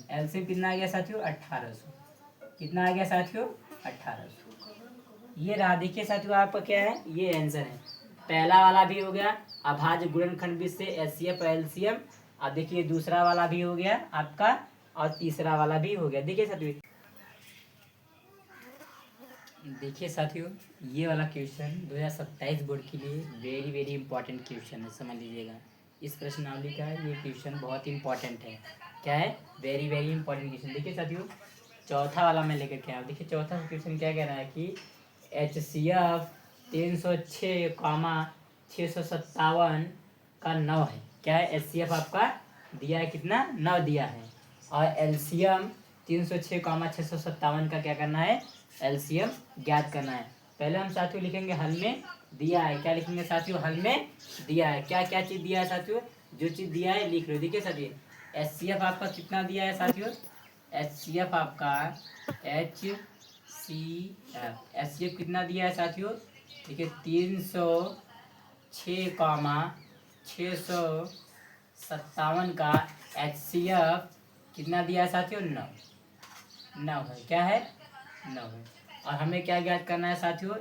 कितना आ गया साथियों, 1800। कितना आ गया साथियों, 1800। ये रहा, देखिए साथियों आपका क्या है, ये आंसर है। पहला वाला भी हो गया अभाज्य गुणनखंड विधि से एचसीएफ और एलसीएम। अब देखिए दूसरा वाला भी हो गया आपका, और तीसरा वाला भी हो गया। देखिए साथियों, देखिए साथियों ये वाला क्वेश्चन 2027 बोर्ड के लिए वेरी वेरी इंपॉर्टेंट क्वेश्चन है, समझ लीजिएगा। इस प्रश्नावली का ये क्वेश्चन बहुत इंपॉर्टेंट है। क्या है, वेरी वेरी इंपॉर्टेंट क्वेश्चन। देखिए साथियों चौथा वाला मैं लेकर के आया। देखिए चौथा क्वेश्चन क्या कह रहा है कि HCF 306,657 का 9 है। क्या है, HCF आपका दिया है कितना, 9 दिया है। और एलसीएम 306,657 का क्या करना है, एलसीएम ज्ञात करना है। पहले हम साथियों लिखेंगे हल में दिया है। क्या लिखेंगे साथियों, हल में दिया है। क्या क्या चीज दिया है साथियों, जो चीज दिया है लिख लो। देखिए साथियों HCF आपका कितना दिया है साथियों, HCF आपका HCF कितना दिया है साथियों, देखिए 306,657 का HCF कितना दिया है साथियों, 9 है। क्या है, 9 है। और हमें क्या ज्ञात करना है साथियों,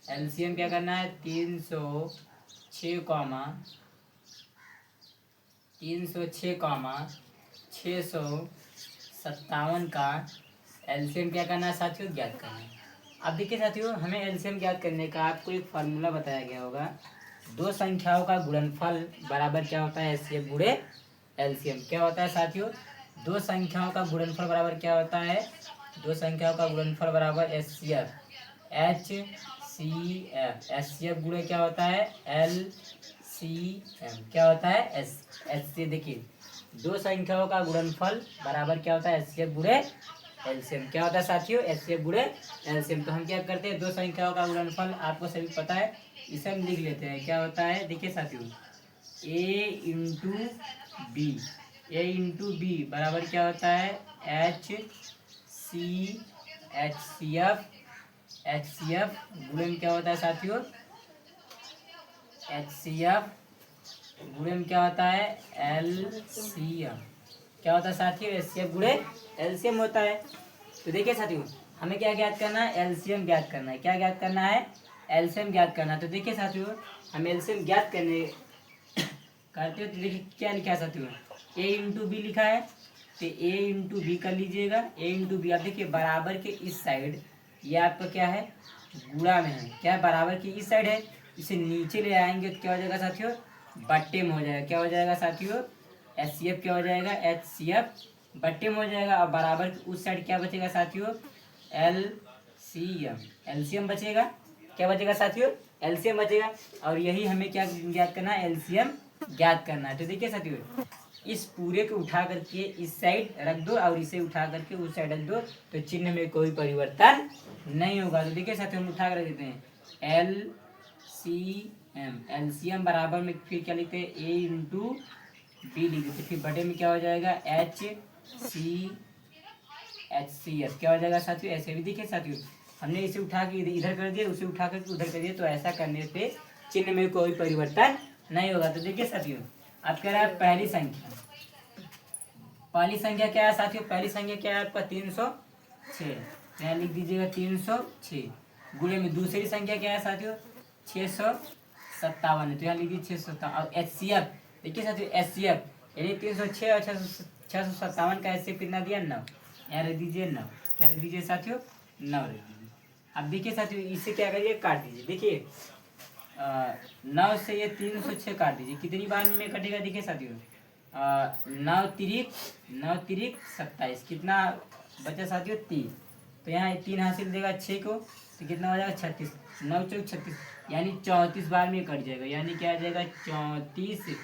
एलसीएम क्या करना है, 306,657 का एलसीएम क्या करना है साथियों, ज्ञात करना है। अब देखिए साथियों हमें एलसीएम ज्ञात करने का आपको एक फार्मूला बताया गया होगा। दो संख्याओं का गुणनफल बराबर क्या होता है, एचसीएफ गुणे एलसीएम। क्या होता है साथियों, दो संख्याओं का गुणनफल बराबर क्या होता है, दो संख्याओं का गुणनफल बराबर एचसीएफ एचसीएफ गुणे क्या होता है, एलसीएम। क्या होता है, एच। देखिए दो संख्याओं का गुणनफल बराबर क्या होता है, एचसीएफ गुणे एलसीएम। क्या होता है साथियों, एचसीएफ गुणे एलसीएम। तो हम क्या करते हैं, दो संख्याओं का गुणनफल आपको सभी पता है, इसे हम लिख लेते हैं। क्या होता है, देखिए साथियों ए इंटू बी बराबर क्या होता है, एच सी एफ गुणन क्या होता है साथियों, HCF गुणे में क्या होता है, एलसीएम। क्या होता है साथियों, HCF गुणे एलसीएम होता है। तो देखिए साथियों हमें क्या ज्ञात करना है, एलसीएम ज्ञात करना है। क्या ज्ञात करना है, एलसीएम ज्ञात करना है। तो देखिए साथियों हम एलसीएम ज्ञात करने करते हो तो देखिए क्या लिखा है साथियों, ए इंटू बी लिखा है। तो ए इंटू बी कर लीजिएगा, ए इंटू बी। आप देखिए बराबर के इस साइड ये आपका क्या है, गुणा में है। क्या है, बराबर की इस साइड है, इसे नीचे ले आएंगे तो क्या हो जाएगा साथियों, बट्टे में हो जाएगा। क्या हो जाएगा साथियों, HCF क्या हो जाएगा, HCF बट्टे में हो जाएगा। और बराबर की उस साइड क्या बचेगा साथियों, एलसीएम बचेगा। क्या बचेगा साथियों, एलसीएम बचेगा। और यही हमें क्या ज्ञात करना है, एलसीएम ज्ञात करना है। तो देखिए साथियों इस पूरे को उठा करके इस साइड रख दो और इसे उठा करके उस साइड रख दो, तो चिन्ह में कोई परिवर्तन नहीं होगा। तो देखिए साथियों हम उठा कर रख देते हैं, एलसीएम बराबर में फिर क्या लिखते हैं, ए इंटू बी लिख देते, फिर बटे में क्या हो जाएगा, HCF क्या हो जाएगा साथियों, ऐसे भी। देखिए साथियों हमने इसे उठा के इधर कर दिया, उसे उठा करके उधर कर दिया, तो ऐसा करने पे चिन्ह में कोई परिवर्तन नहीं होगा। तो देखिए साथियों अब कह रहा है पहली संख्या, पहली संख्या क्या है साथियों, पहली संख्या क्या है आपका 306। यहाँ लिख दीजिएगा 306 गुणे में दूसरी संख्या क्या है साथियों, 657 है। तो यहाँ लिख दीजिए 657। और HCF देखिए साथियों, HCF यानी 306 और 657 का HCF कितना दिया, 9। यहाँ रख दीजिए 9। क्या रख दीजिए साथियों, 9 रख दीजिए। अब देखिए साथियों इसे क्या करिए, काट दीजिए। देखिए 9 से ये 306 काट दीजिए, कितनी बार में कटेगा, देखिए साथियों 9 तिरिक 27, कितना बचा साथियों, 3। तो यहाँ 3 हासिल देगा 6 को, तो कितना हो जाएगा 36, 9 चौक 36, यानी 34 बार में कट जाएगा। यानी क्या आ जाएगा 34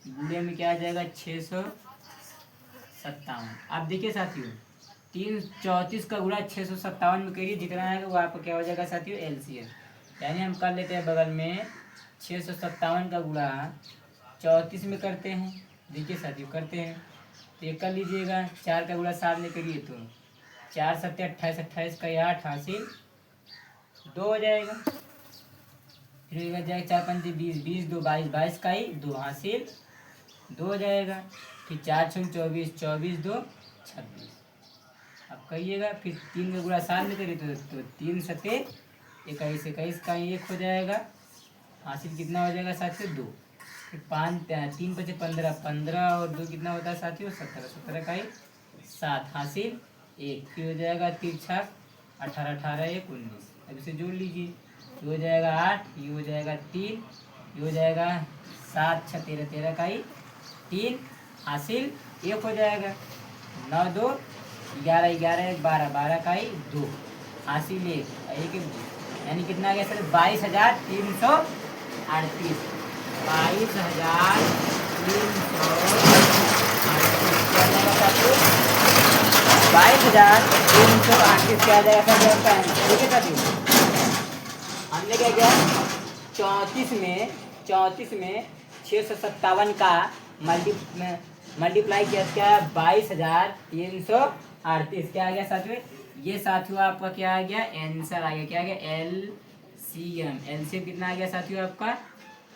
गुणे में क्या आ जाएगा 657। अब देखिए साथियों 334 का गुणा 657 में करिए, जितना आएगा वो आपका क्या हो जाएगा साथियों, एलसीएम। यानी हम कर लेते हैं बगल में 657 का गुणा 34 में करते हैं। देखिए साथियों करते हैं तो ये कर लीजिएगा, 4 का गुणा 7 में करिए तो 4 सत्ते 28, 28 का 8 हासिल 2 हो जाएगा। फिर एक जाएगा 4 पंजे 20, 20 2 22, 22 का ही 2 हासिल 2 हो जाएगा। फिर 4 छंग 24, 24 2 26। अब कहिएगा फिर 3 का गुणा 7 में करिए तो 3 सते 21, 21 का 1 हो जाएगा। हासिल कितना हो जाएगा साथियों 2। फिर 5 3 5 15, 15 और 2 कितना होता है साथियों 17, 17 का ही 7 हासिल 1। फिर हो जाएगा 3 छक 18, 18 1 19। अब इसे जोड़ लीजिए, ये हो जाएगा 8, ये हो जाएगा 3, ये हो जाएगा 7 6 13, 13 का ही 3 हासिल 1 हो जाएगा। 9 2 11, 11 1 12, 12 का ही 2 हासिल 1, 1 1 2। यानी कितना आ गया सर 22,338, 22,338 क्या आ जाएगा सर जवाब का आंसर। ठीक है साथियों, हमने क्या किया 34 में 657 का मल्टीप्लाई किया क्या 22,338 क्या आ गया साथियों। ये साथियों आपका क्या आ गया आंसर आ गया, क्या आ गया एलसीएम। एलसीएम कितना आ गया साथियों आपका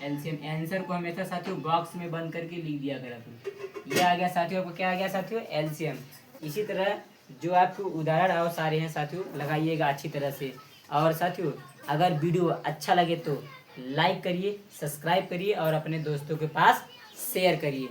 एलसीएम। आंसर को हमेशा साथियों बॉक्स में बंद करके लिख दिया करा करो। ये आ गया साथियों आपको क्या आ गया साथियों एलसीएम। इसी तरह जो आपको उदाहरण और सारे हैं साथियों लगाइएगा अच्छी तरह से। और साथियों अगर वीडियो अच्छा लगे तो लाइक करिए, सब्सक्राइब करिए और अपने दोस्तों के पास शेयर करिए।